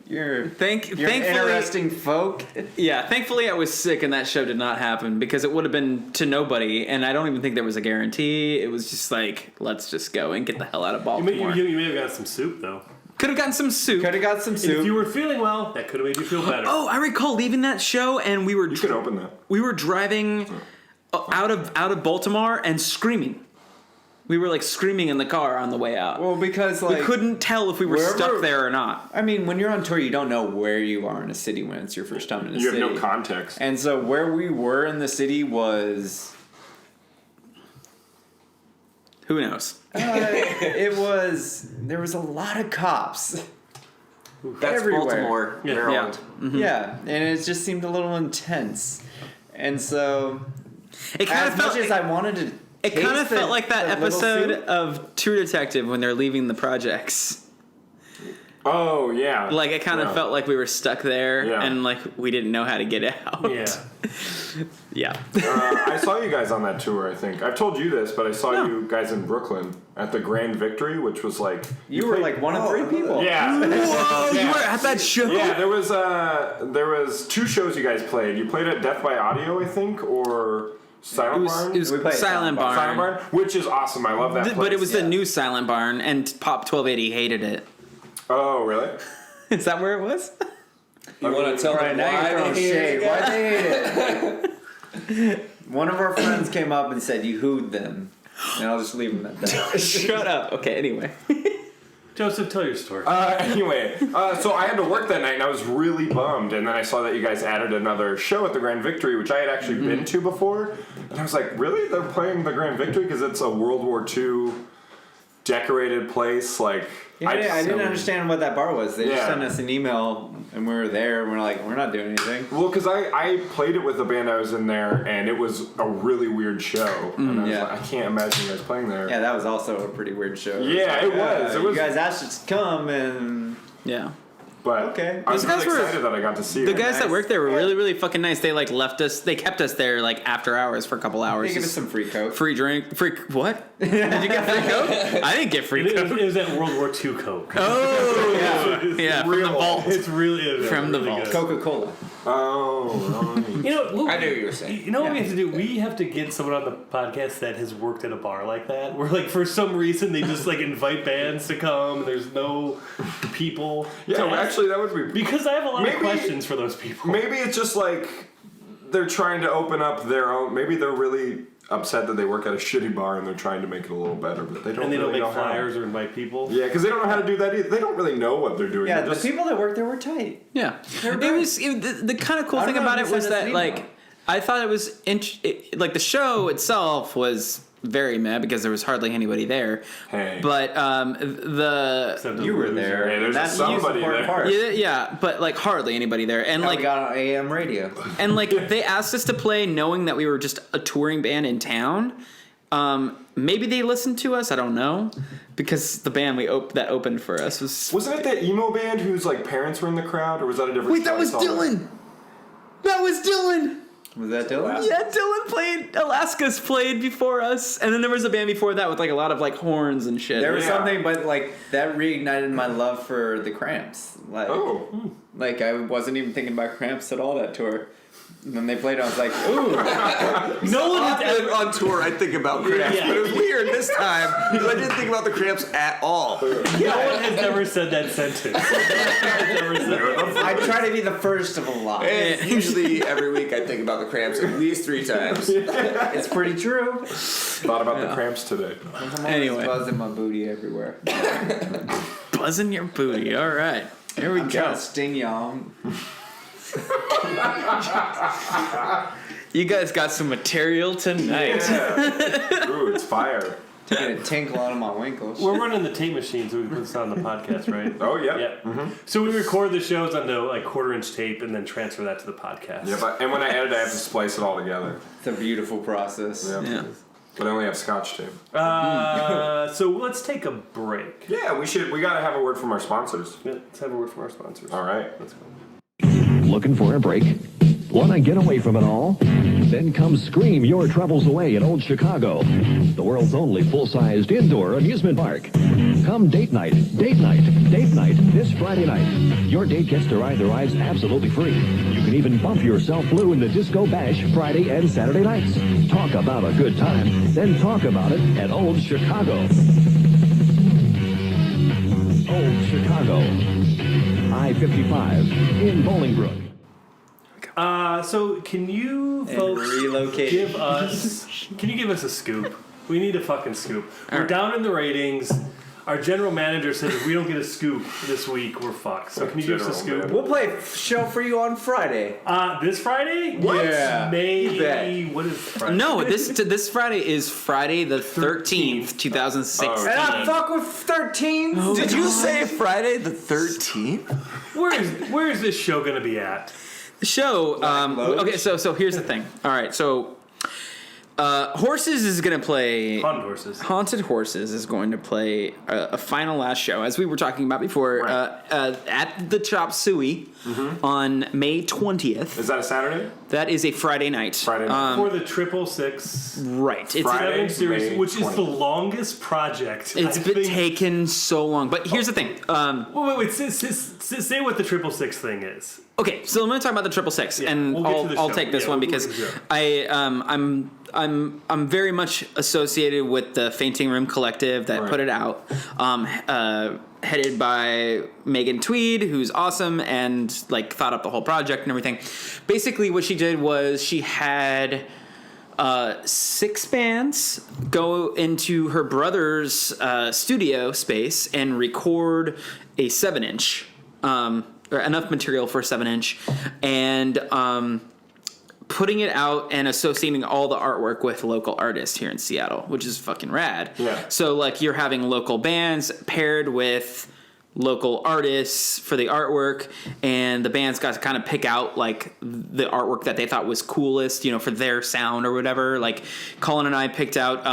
You're Thankfully, interesting folk. Yeah, thankfully I was sick and that show did not happen because it would have been to nobody, and I don't even think there was a guarantee. It was just like, let's just go and get the hell out of Baltimore. You may have got some soup though. Could have gotten some soup. Could have got some And soup. if you were feeling well, that could have made you feel better. Oh, I recall leaving that show and we were You could open that. we were driving out of Baltimore and screaming. We were like screaming in the car on the way out. well, because we couldn't tell if we were wherever- stuck there or not. I mean, when you're on tour, you don't know where you are in a city when it's your first time in a You city. have no context. And so where we were in the city was, Who knows? there was a lot of cops. That's Everywhere. Baltimore, Yeah. Maryland. Yeah, and it just seemed a little intense. And so, It kind as of felt much as I wanted to, it kind of taste felt like that the little episode soup, of True Detective when they're leaving the projects. Oh, yeah. Like it kind of Yeah. felt like we were stuck there Yeah. and like we didn't know how to get out. Yeah. Yeah. I saw you guys on that tour, I think. I've told you this, but I saw No. you guys in Brooklyn at the Grand Victory, which was like... You were like one of 3 people. Yeah. Whoa, you Yeah. were at that show? Yeah, there was 2 shows you guys played. You played at Death by Audio, I think, or Silent Barn? It was We played Silent Barn. Silent Barn, which is awesome. I love that place. But it was the Yeah. new Silent Barn, and Pop 1280 hated it. Oh, really? Is that where it was? You want to tell Right them now why you're throwing they hate shade. it? Why they hate it? One of our friends came up and said you hooed them, and I'll just leave them at that. Shut up. Okay, anyway. Joseph, tell your story. Anyway, so I had to work that night, and I was really bummed. And then I saw that you guys added another show at the Grand Victory, which I had actually been to before. And I was like, really? They're playing the Grand Victory? Because it's a World War II decorated place? Like, I didn't understand what that bar was. They just Yeah. sent us an email, and we were there, and we're like, we're not doing anything. Well, because I played it with the band I was in there, and it was a really weird show. And I was yeah. like, I can't imagine you guys playing there. Yeah, that was also a pretty weird show. Yeah, it was. It You was. guys asked us to come, and Yeah. But Okay. I was Those guys really were- excited that I got to see The it. guys that worked there were really, really fucking nice. They like left us. They kept us there like after hours for a couple hours. they give us Just some free coke. free drink. Free what? Did you get free coke? I didn't get free coke. It was that World War II Coke. Oh, yeah, from the vault. It's really From the really vault. good. Coca-Cola. Oh, right. You know, I knew what you were saying. You know what we have to do? We have to get someone on the podcast that has worked at a bar like that, where like for some reason they just like invite bands to come. And there's no people. Yeah, well, actually, that would be because I have a lot of Maybe- questions for those people. Maybe it's just like they're trying to open up their own. Maybe they're really upset that they work at a shitty bar and they're trying to make it a little better, but they don't. And they really don't know make how. flyers or invite people. Yeah, because they don't know how to do that either. They don't really know what they're doing. Yeah, They're the just, people that worked there were tight. Yeah, the kind of cool I thing don't know about if it they was sent us that an like email. I thought it was like the show itself was very meh because there was hardly anybody there. Hey. But the Except the You were loser. there. Hey, there's That's somebody the important there. part. yeah, but like hardly anybody there, and Like like we got on AM radio. and like they asked us to play knowing that we were just a touring band in town. Maybe they listened to us. I don't know, because the band that opened for us was. Wasn't it that emo band whose like parents were in the crowd, or was that a different? Wait, that show? I was saw Dylan. That was Dylan. Was that Dylan? Yeah, Dylan played. Alaska's played before us, and then there was a band before that with like a lot of like horns and shit. There was Yeah. something, but like that reignited my love for the Cramps. Like, Oh, like I wasn't even thinking about Cramps at all that tour. And when they played, I was like, ooh. No one has ever. On tour, I think about Cramps, Yeah. but it was weird this time because I didn't think about the Cramps at all. No one has ever said that sentence. Never said that. I try to be the first of a lot. And usually every week I think about the Cramps at least 3 times. It's pretty true. thought about the Cramps today. I'm Anyway. always buzzing my booty everywhere. Buzzing your booty. All right, here we I'm go. trying to sting y'all. You guys got some material tonight. Yeah. Ooh, it's fire. Taking a tinkle out of my winkles. We're running the tape machine, so we can put this on the podcast, right? Oh yeah. Yeah. So we record the shows on the like 1/4-inch tape and then transfer that to the podcast. Yeah, but and when I edit, I have to splice it all together. It's a beautiful process. Yeah. Yeah. But I only have Scotch tape. So let's take a break. Yeah, we should. We gotta have a word from our sponsors. Yeah, let's have a word from our sponsors. All right. Let's go. Looking for a break? Want to get away from it all? Then come scream your troubles away in Old Chicago, the world's only full-sized indoor amusement park. Come date night this Friday night. Your date gets to ride the rides absolutely free. You can even bump yourself blue in the Disco Bash Friday and Saturday nights. Talk about a good time, then talk about it at Old Chicago. Old Chicago. I-55 in Bolingbrook. So can you folks relocate. give us a scoop? We need a fucking scoop. We're down in the ratings. Our general manager said if we don't get a scoop this week, we're fucked. So can you give us a General scoop? We'll play a show for you on Friday. This Friday? Yeah, May. you bet. What is Friday? No, this Friday is Friday the 13th, 2016. Oh, And I fuck with 13. Did you say Friday the 13th? Where is this show gonna be at? The show. Lodge? Okay, so here's the thing. All right, so Horses is gonna play. Haunted Horses is going to play a final last show, as we were talking about before, Right. at the Chop Suey on May 20th. Is that a Saturday? That is a Friday night. Friday night. For the 666 Right. It's Friday, 7 series, May which is 20th. the longest project. it's I been think. taken so long. But here's the thing. Wait. Say what the 666 thing is. Okay, so I'm going to talk about the 666, Yeah, and we'll get to the I'll show. take this Yeah, one we'll because get to the show. I'm very much associated with the Fainting Room Collective that Right. put it out, headed by Megan Tweed, who's awesome and like thought up the whole project and everything. Basically, what she did was she had 6 bands go into her brother's studio space and record a 7-inch. Or enough material for a 7-inch, and putting it out and associating all the artwork with local artists here in Seattle, which is fucking rad. Yeah. So like you're having local bands paired with local artists for the artwork, and the bands got to kind of pick out like the artwork that they thought was coolest, for their sound or whatever. Like Colin and I picked out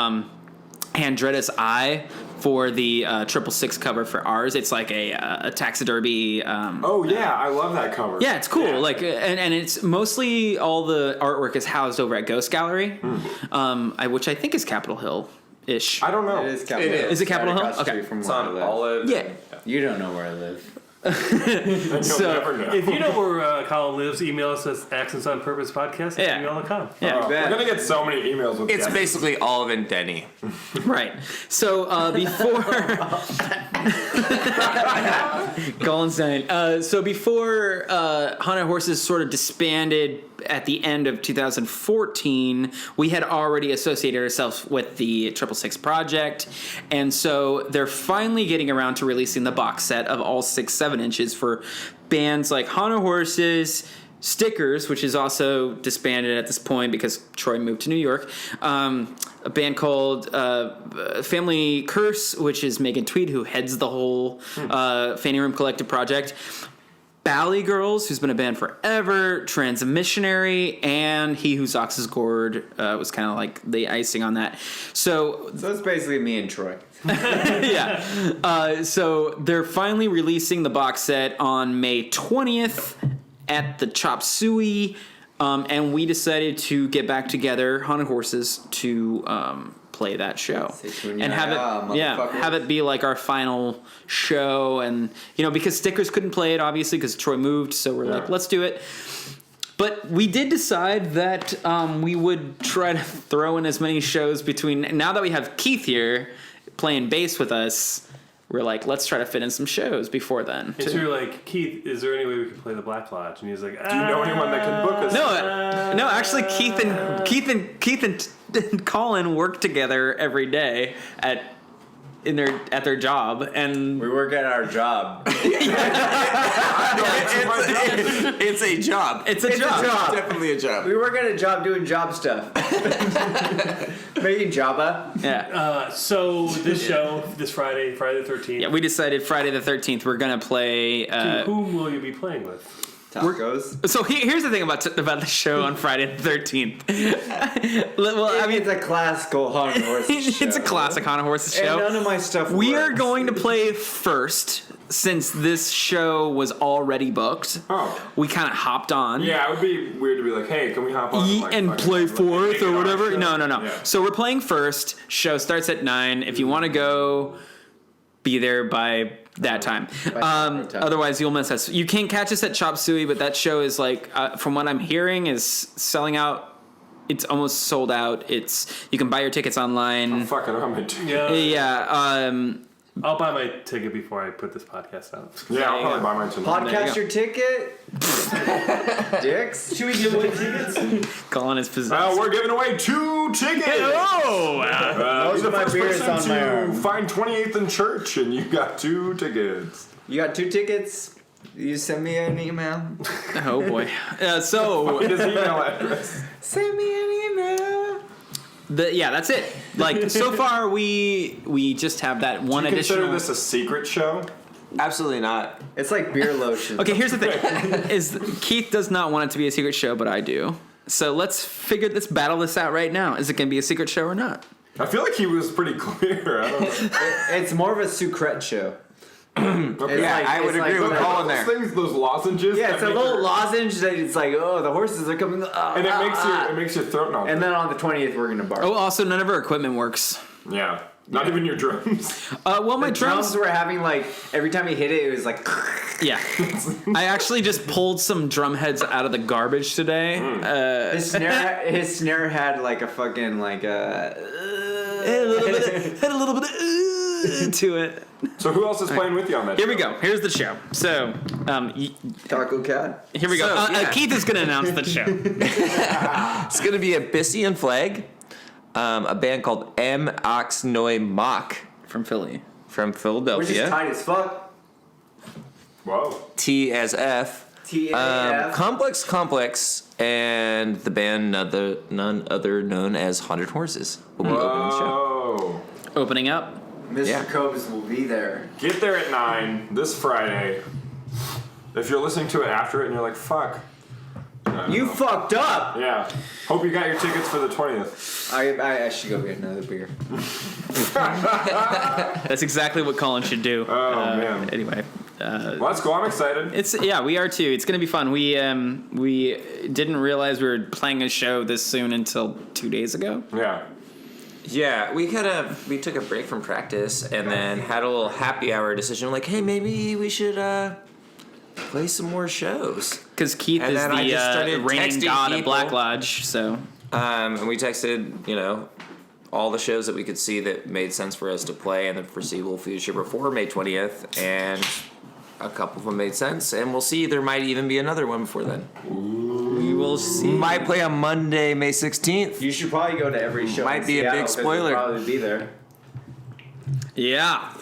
Andretta's Eye for the 666 cover for ours. It's like a taxidermy. Oh yeah, I love that cover. Yeah, it's cool. Yeah. Like, and it's mostly all the artwork is housed over at Ghost Gallery, which I think is Capitol Hill ish. I don't know. It is Capitol It Hill. Is it Capitol Right Hill? across the Okay. street from It's where I on live. Olive. Yeah. You don't know where I live. And you'll So, never know. If you know where Colin lives, email us at accentsonpurposepodcast@gmail.com. Yeah. We're gonna get so many emails with It's guests. basically Olive and Denny. Right. So before Colin's saying, so before Haunted Horses sort of disbanded at the end of 2014, we had already associated ourselves with the 666 project, and so they're finally getting around to releasing the box set of all 6 7-inches for bands like Haunted Horses, Stickers, which is also disbanded at this point because Troy moved to New York. A band called Family Curse, which is Megan Tweed, who heads the whole Fanny Room Collective project. Bally Girls, who's been a band forever. Transmissionary, and He Whose Ox is Gored was kind of like the icing on that. So it's basically me and Troy. yeah. So they're finally releasing the box set on May 20th at the Chop Suey, and we decided to get back together, Haunted Horses, to play that show and have it be like our final show. And because Stickers couldn't play it obviously because Troy moved, so we're like, let's do it. But we did decide that we would try to throw in as many shows between now that we have Keith here playing bass with us. We're like, let's try to fit in some shows before then. And so you're like, Keith, is there any way we could play the Black Lodge? And he's like, Do you know anyone that can book us? No, actually, Keith and Colin work together every day at their job, and We work at our job. It's a job. it's a job. Definitely a job. We work at a job doing job stuff. Making Java. Yeah, so this show, this Friday the 13th. yeah. We decided Friday the 13th we're gonna play. Whom will you be playing with? Tacos. So here's the thing about the show on Friday the 13th. Well, I mean, it's a classical Haunted Horses show. it's a classic Haunted Horses And show. none of my stuff We are works. going to play first, since this show was already booked. Oh. We kind of hopped on. Yeah, it would be weird to be like, hey, can we hop on And fucking- play like, fourth make or it our whatever. show? No. Yeah. So we're playing first. Show starts at 9. If you want to go, be there by that time. Otherwise, you'll miss us. You can catch us at Chop Suey, but that show is like, from what I'm hearing, is selling out. It's almost sold out. You can buy your tickets online. Fucking on my Yeah. Yeah. I'll buy my ticket before I put this podcast out. Yeah, I'll probably buy mine tonight. There you Podcast go. your ticket? Dicks? Should we give away tickets? Colin is possessed. We're giving away 2 tickets. Oh! Most You're of the my first beer is person on my to arm. find 28th and Church, and you got 2 tickets. You got 2 tickets? You send me an email. Oh boy. So What is his email address? Send me an email. that's it. Like so far, we just have that one Do you consider additional. this a secret show? Absolutely not. It's like beer lotion. Okay, here's the thing: is Keith does not want it to be a secret show, but I do. So let's battle this out right now. Is it going to be a secret show or not? I feel like he was pretty clear. I don't know. It's more of a secret show. Okay. Yeah, I would agree with Look, Colin those there. things, those lozenges. Yeah, that it's a make little your- lozenge that it's like, oh, the horses are coming. and it makes your throat numb. And then on the 20th, we're gonna bark. Oh, also none of our equipment works. Yeah, not even your drums. Well, my the drums were having like every time he hit it, it was like. Yeah, I actually just pulled some drum heads out of the garbage today. His snare had like a fucking like Had a little bit to it. So who else is playing with you on that? Here we show? go. Here's the show. So, Taco Cat. here we go. So, yeah. Keith is going to announce the show. It's going to be a Bissian Flag, a band called M. Oxnoy Mock From Philly. from Which is Philadelphia. tight as fuck. Whoa. T as F. TAF. Complex, and the band none other known as Haunted Horses will be opening the show. Oh. Opening up. Mr. Yeah. Cobes will be there. Get there at 9 this Friday. If you're listening to it after it and you're like, fuck. You fucked up. Yeah. Hope you got your tickets for the 20th. I should go get another beer. That's exactly what Colin should do. Oh, man. Anyway. Well, let's go. I'm excited. We are too. It's gonna be fun. We didn't realize we were playing a show this soon until 2 days ago. Yeah. Yeah, we took a break from practice and then had a little happy hour decision. Like, hey, maybe we should play some more shows. Because Keith And is then I just the started reigning texting god of people. Black Lodge, so... And we texted, all the shows that we could see that made sense for us to play in the foreseeable future before May 20th, and a couple of them made sense, and we'll see. There might even be another one before then. We will see. Might play on Monday, May 16th. You should probably go to every show. Might in be a Seattle, big 'cause we'll spoiler. Probably be there. Yeah.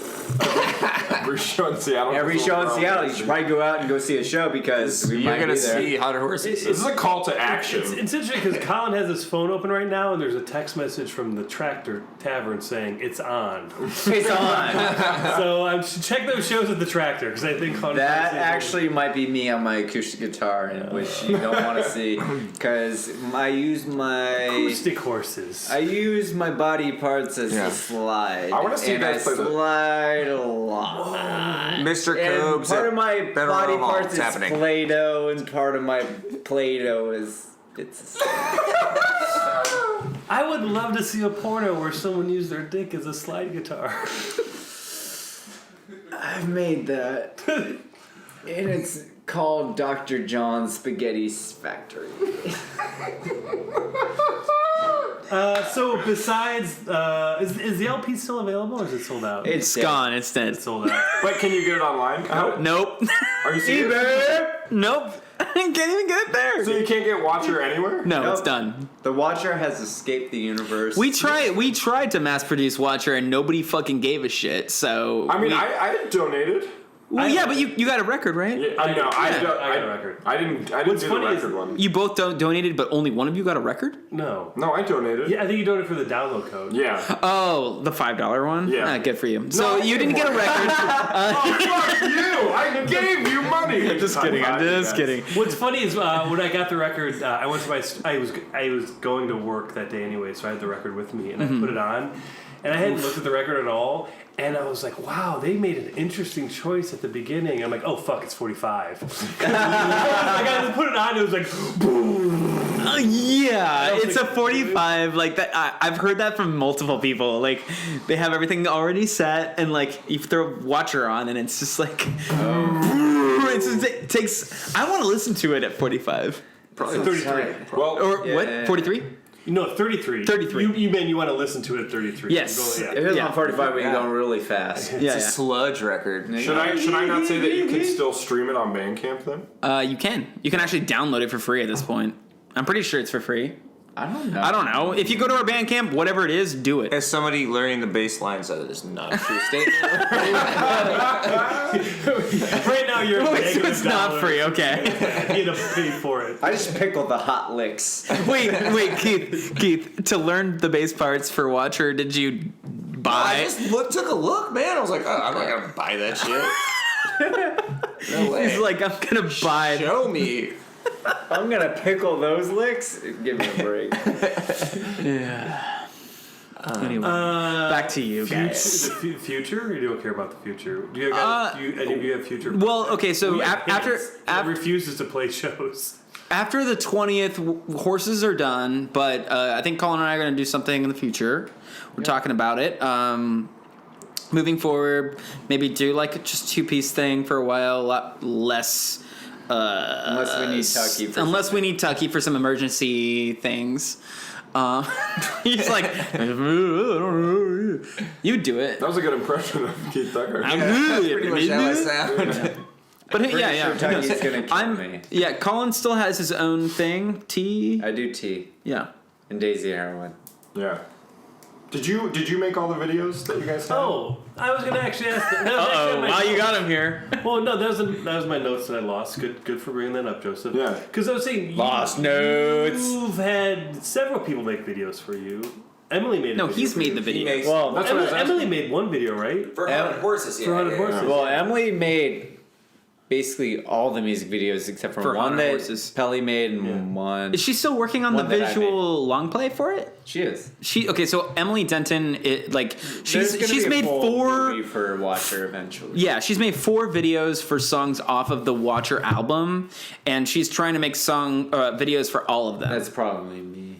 Every show in Seattle. Every show in Seattle, you should probably go out and go see a show because we You're might going to be there. see Hot Horses. This is a call to action. It's interesting because Colin has his phone open right now, and there's a text message from the Tractor Tavern saying it's on. It's on. So I should check those shows at the Tractor because I think Colin That actually might be me on my acoustic guitar, which you don't want to see because I use acoustic horses. I use my body parts as Yeah. a slide. I wanna see you and guys I play the- slide a lot. Mr. And Cobes part at of my Better body Hall. parts It's is happening. Play-Doh, and part of my Play-Doh is it's a slide. I would love to see a porno where someone used their dick as a slide guitar. I've made that, and it's called Dr. John's Spaghetti Factory. So besides, is the LP still available or is it sold out? It's dead. gone. It's dead. It's sold out. But can you get it online? Nope. Are you serious? Nope. I can't even get it there. So you can't get Watcher anywhere? No, Nope. it's done. The Watcher has escaped the universe. We tried to mass produce Watcher and nobody fucking gave a shit. So I mean, I donated. well, yeah, but you got a record, right? Yeah, I know. I got a record. I didn't What's do the funny is- record one. You both donated, but only one of you got a record. No. No, I donated. Yeah, I think you donated for the download code. Yeah. Oh, the $5 one. Yeah. Ah, good for you. So I you didn't get a record. Oh, fuck you! I gave you money. I'm just kidding. What's funny is when I got the record, I went to I was going to work that day anyway, so I had the record with me, and I put it on, and I hadn't looked at the record at all, and I was like, wow, they made an interesting choice at the beginning. I'm like, oh fuck, it's 45. I just put it on, and it was like, boom. Yeah, was it's like, a 45. Like that, I've heard that from multiple people. Like they have everything already set, and like you throw Watcher on, and it's just like, it takes. I want to listen to it at 45 Probably 33. Well, or Yeah. what? 43? No, 33. 33. You mean you want to listen to it at 33? Yes. Go- If yeah. it's Yeah. on 45, we can go really fast. It's Yeah, a sludge record. should I not say that you can still stream it on Bandcamp then? You can actually download it for free at this point. I'm pretty sure it's for free. I don't know. I don't know. If you go to our Bandcamp, whatever it is, do it. As somebody learning the bass lines, that is not a true statement. Right now you're Wait, so negative it's not $1. free, okay. You had to pay for it. I just pickle the hot licks. wait, Keith. To learn the bass parts for Watcher, did you I buy? just took a look, man. I was like, oh, I'm not gonna buy that shit. No way. He's like, I'm gonna buy. Show me. I'm gonna pickle those licks. Give me a break. Yeah. Anyway, back to you guys. The future? Or you don't care about the future? Do you guys, any of you have future? Well, okay, so We have after Pence that refuses to play shows. after the 20th, horses are done. But I think Colin and I are going to do something in the future. We're talking about it. Moving forward, maybe do like just 2-piece thing for a while. A lot less. Unless we need Tucky. Unless we need Tucky for some emergency things. He's like, you do it. That was a good impression of Keith Tucker. Pretty much how I sound. But yeah. Sure Tucky's gonna kill me. Yeah, Colin still has his own thing. T. I do tea Yeah. and Daisy heroin. Yeah. Did you make all the videos that you guys have? Oh, I was gonna actually ask. That was actually on my Wow, you notes. got him here. Well, no, that was my notes that I lost. Good for bringing that up, Joseph. Yeah. Because I was saying Lost notes. You've had several people make videos for you. Emily made. No, a video he's for made you. the video. Well, That's what I was Emily made one video, right? For 100 horses, yeah. For 100 horses. well, Emily made basically all the music videos except for For one 100 that horses. Pelly made and one. Is she still working on the One that I visual long play for it? She is. So Emily Denton, There's she's gonna be a made full 4. movie for Watcher eventually. Yeah, she's made 4 videos for songs off of the Watcher album, and she's trying to make videos for all of them. That's probably me.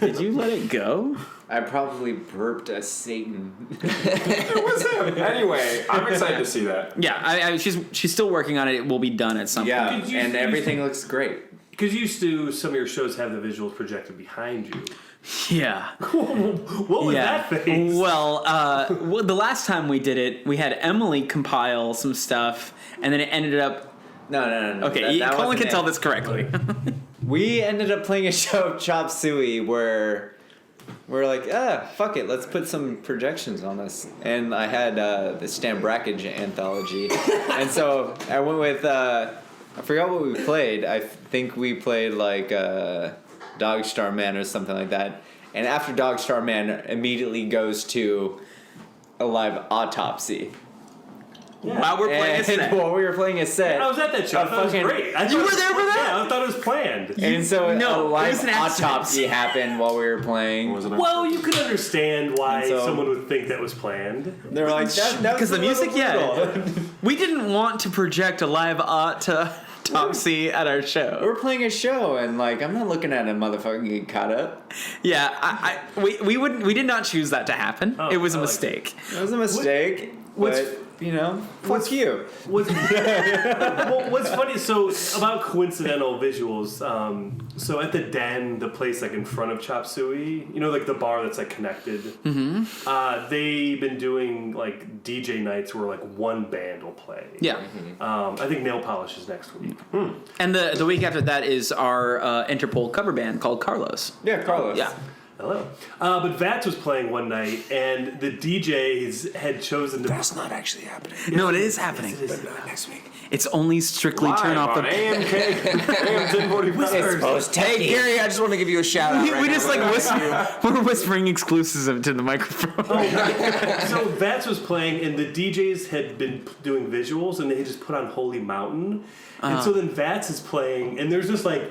Did you let it go? I probably burped a Satan. It was him. Anyway, I'm excited to see that. Yeah, she's still working on it. It will be done at some point. Yeah, Could you- and everything looks great. Because used to some of your shows have the visuals projected behind you. Yeah. What was that face? Well, the last time we did it, we had Emily compile some stuff, and then it ended up. No. Okay, that Colin wasn't can it. tell this correctly. We ended up playing a show of Chop Suey where we're like, fuck it, let's put some projections on this. And I had the Stan Brackage anthology. And so I went with, I forgot what we played. I think we played like Dog Star Man or something like that. And after Dog Star Man immediately goes to a live autopsy. While we're playing a And set. while we were playing a set. I was at that show. I thought it was fucking- great. I thought You it were was- there for that? Yeah, I thought it was planned. And so No, a it live was an accident. autopsy happened while we were playing. Was it Well, you could understand why And so- someone would think that was planned. They were like, that Because was the a little music, yeah. brutal. We didn't want to project a live autopsy at our show. We're playing a show, and like, I'm not looking at a motherfucker get caught up. Yeah, we did not choose that to happen. Oh, it was a I like mistake. It was a mistake, what's- but you know, fuck you. What's funny? So about coincidental visuals. So at the Den, the place like in front of Chop Suey, you know, like the bar that's like connected. Mm-hmm. They've been doing like DJ nights where like one band will play. Yeah. I think Nail Polish is next week. And the week after that is our Interpol cover band called Carlos. Yeah, Carlos. Yeah. Hello. But Vats was playing one night, and the DJs had chosen to. That's not actually happening. No, it is happening. Next week. It's only strictly Live turn off on the. AMK, AM 1045. Hey, Gary, I just want to give you a shout out. We just like we're whispering exclusives to the microphone. So Vats was playing, and the DJs had been doing visuals, and they just put on Holy Mountain. And so then Vats is playing, and there's just like,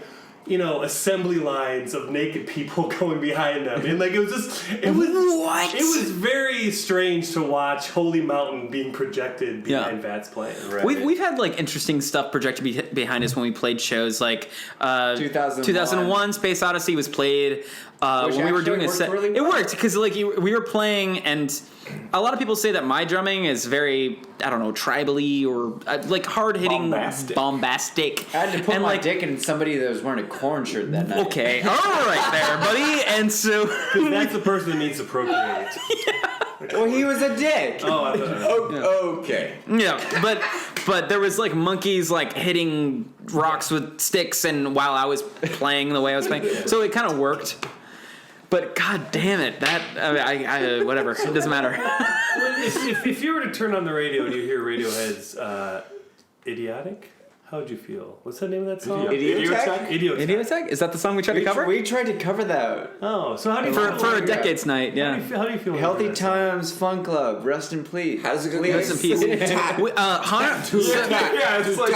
you know, assembly lines of naked people going behind them. And like, it was What? It was very strange to watch Holy Mountain being projected behind Vats playing. Right. We've had like interesting stuff projected behind us when we played shows like 2001 Space Odyssey was played when we were doing a worked set. really It well. worked because like we were playing, and a lot of people say that my drumming is very, I don't know, tribally or like hard hitting, bombastic. I had to put and my like, dick in somebody that was wearing a corn shirt that night. Okay, all right there, buddy. And so That's the person that needs to procreate. Well, he was a dick. Oh, I thought, Okay. yeah, but there was like monkeys like hitting rocks with sticks, and while I was playing the way I was playing, so it kind of worked. But god damn it, that I whatever, it doesn't matter. if you were to turn on the radio and you hear Radiohead's Idiotic, how would you feel? What's the name of that song? Idiotech? Idiotech. Idiotech? Is that the song we tried to cover? We tried to cover that. Oh, so how do you feel? For a Decades Night, yeah. How do you feel? Healthy about that song? Times Fun Club. Rest in peace. How does it go? Rest in peace. Yeah, it's like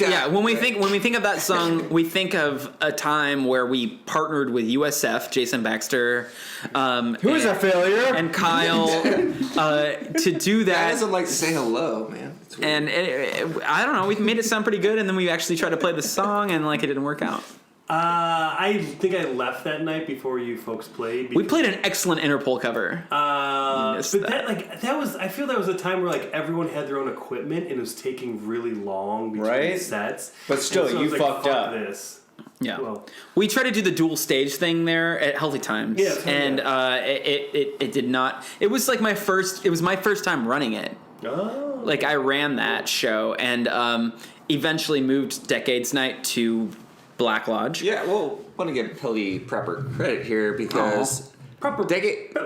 Yeah, when we think of that song, we think of a time where we partnered with USF, Jason Baxter, Who is a failure? and Kyle to do Guy that. doesn't like to say hello, man. It's weird. And I don't know, we made it sound pretty good, and then we actually tried to play the song, and like it didn't work out. I think I left that night before you folks played. We played an excellent Interpol cover. But that. that was. I feel that was a time where like everyone had their own equipment and it was taking really long between Right? sets. But still, And so I you was like, fucked fuck up. This. Yeah, Well, we tried to do the dual stage thing there at Healthy Times, Yeah, so and it did not. It was like my first. It was my first time running it. oh. Like I ran that show, and eventually moved Decades Night to Black Lodge. Yeah, well, want to give Pilly Prepper credit here because Proper Decade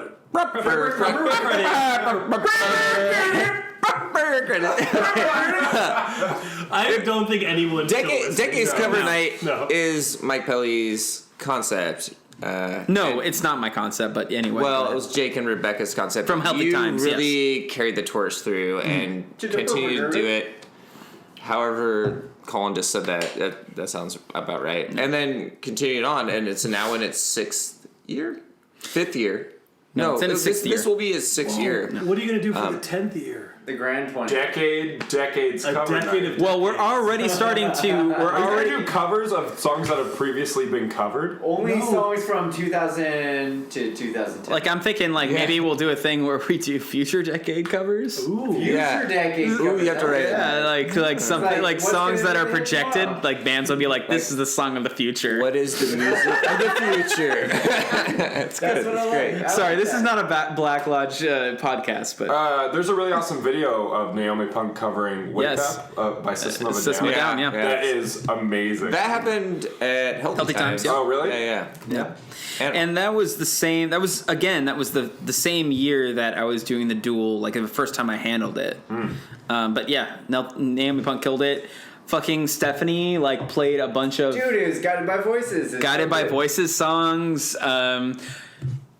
I don't think anyone. Decades Cover No, Night no. is Mike Pelly's concept. No, it's not my concept, but anyway. Well, it was Jake and Rebecca's concept. From Healthy you Times, really carried the torch through and continued to do it. However, Colin just said that sounds about right. And then continued on, and it's now in its 5th year. No, it's in its sixth year. This will be his 6th year. What are you gonna do for the 10th year? The grand point. decades A cover decade night. of Well, we're already starting to. We're Are you already. gonna do covers of songs that have previously been covered? Only songs from 2000 to 2010. Like I'm thinking, like maybe we'll do a thing where we do future decade covers. Ooh. Future decades. Ooh, you have to write it. Yeah, like something like, like what's songs gonna that are be projected. tomorrow? Like bands will be like, "This is the song of the future." What is the music of the future? It's good. That's what I It's great. like. I Sorry, like this that. is not a Black Lodge podcast, but There's a really awesome video of Naomi Punk covering "Wake Yes. Up" by System of a System of a Down. Down, yeah. That is amazing. That happened at Healthy Times, yeah. Oh, really? Yeah. and that was the same. That was the same year that I was doing the duel. Like the first time I handled it. But yeah, Naomi Punk killed it. Fucking Stephanie like played a bunch of Dude, it was Guided by Voices. It's Guided so by good. Voices songs.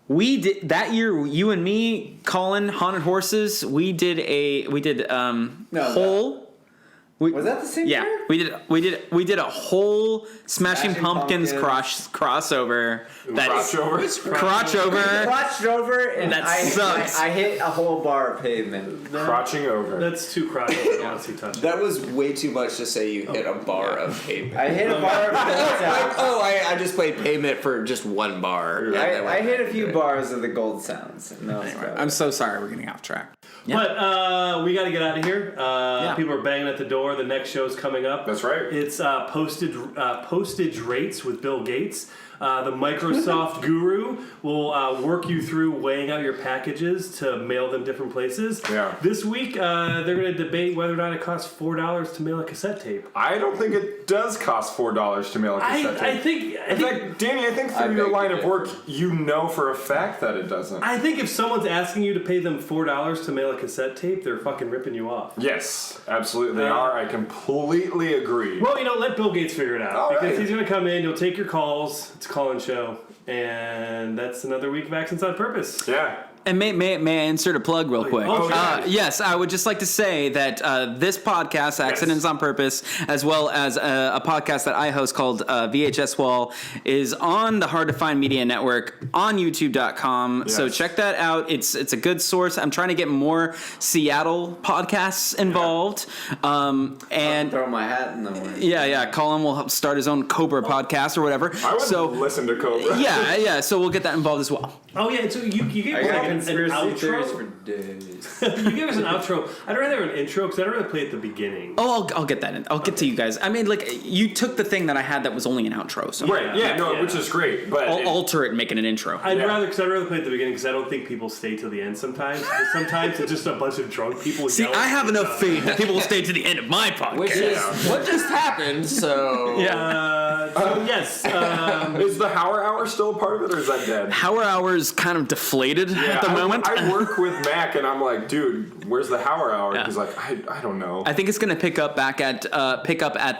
We did that year. You and me, Colin, Haunted Horses. We did whole. Was that the same Yeah, year? we did a whole Smashing Pumpkins crossover. Crotchover. Watched over and That I sucks. I hit a whole bar of Pavement. Crotching over. That's too crowded. I don't want to see touch. That was way too much to say you hit a bar of pavement. I hit a bar of Pavement. I just played pavement for just one bar. I hit a few bars of the Gold Sounds. And that was about I'm it. so sorry we're getting off track. Yeah. But we got to get out of here. People are banging at the door. The next show's coming up. That's right. It's postage rates with Bill Gates. The Microsoft guru will work you through weighing out your packages to mail them different places. Yeah. This week, they're going to debate whether or not it costs $4 to mail a cassette tape. I don't think it does cost $4 to mail a cassette tape. I think In fact, Danny, I think through your line of work, you know for a fact that it doesn't. I think if someone's asking you to pay them $4 to mail a cassette tape, they're fucking ripping you off. Yes, absolutely they are. I completely agree. Well, let Bill Gates figure it out. All because right. he's going to come in, he'll take your calls. It's a call-in show. And that's another week of Accents on Purpose. Yeah. And may I insert a plug real quick? Oh, yeah. Yes, I would just like to say that this podcast, Accidents on Purpose, as well as a podcast that I host called VHS Wall, is on the Hard to Find Media Network on YouTube.com. Yes. So check that out. It's a good source. I'm trying to get more Seattle podcasts involved. And Throw my hat in the ring. yeah, Colin will start his own Cobra podcast or whatever. I would So listen to Cobra. yeah. So we'll get that involved as well. Oh, yeah, so you gave I us got like an conspiracy theories outro. for days. You gave us an outro. I'd rather have an intro because I'd rather play at the beginning. Oh, I'll get that in. I'll get to you guys. I mean, like, you took the thing that I had that was only an outro, so Right, which is great. But I'll alter it and make it an intro. I'd Yeah. rather play at the beginning because I don't think people stay till the end sometimes. Because sometimes it's just a bunch of drunk people. See, yelling I have at each enough other. faith that people will stay to the end of my podcast. Which is what just happened, so... So yes, is the Hauer Hour still a part of it, or is that dead? Hauer Hour's kind of deflated at the moment. I work with Mac, and I'm like, dude, where's the Hauer Hour? Yeah. He's like, I don't know. I think it's going to pick up at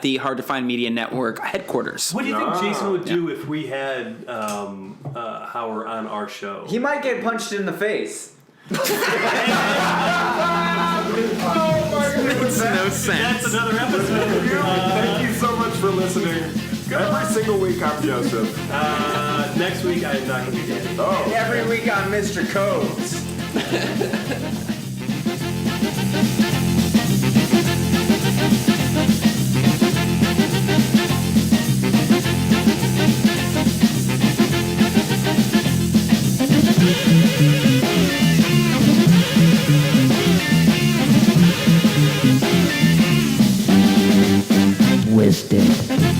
the Hard to Find Media Network headquarters. what do you think Jason would do if we had Howard on our show? He might get punched in the face. Makes no sense. That's another episode. Thank you so much for listening. Every single week, I'm Joseph. Next week I'm not going to be dead. Oh, Every week on Mr. Codes. Wisdom.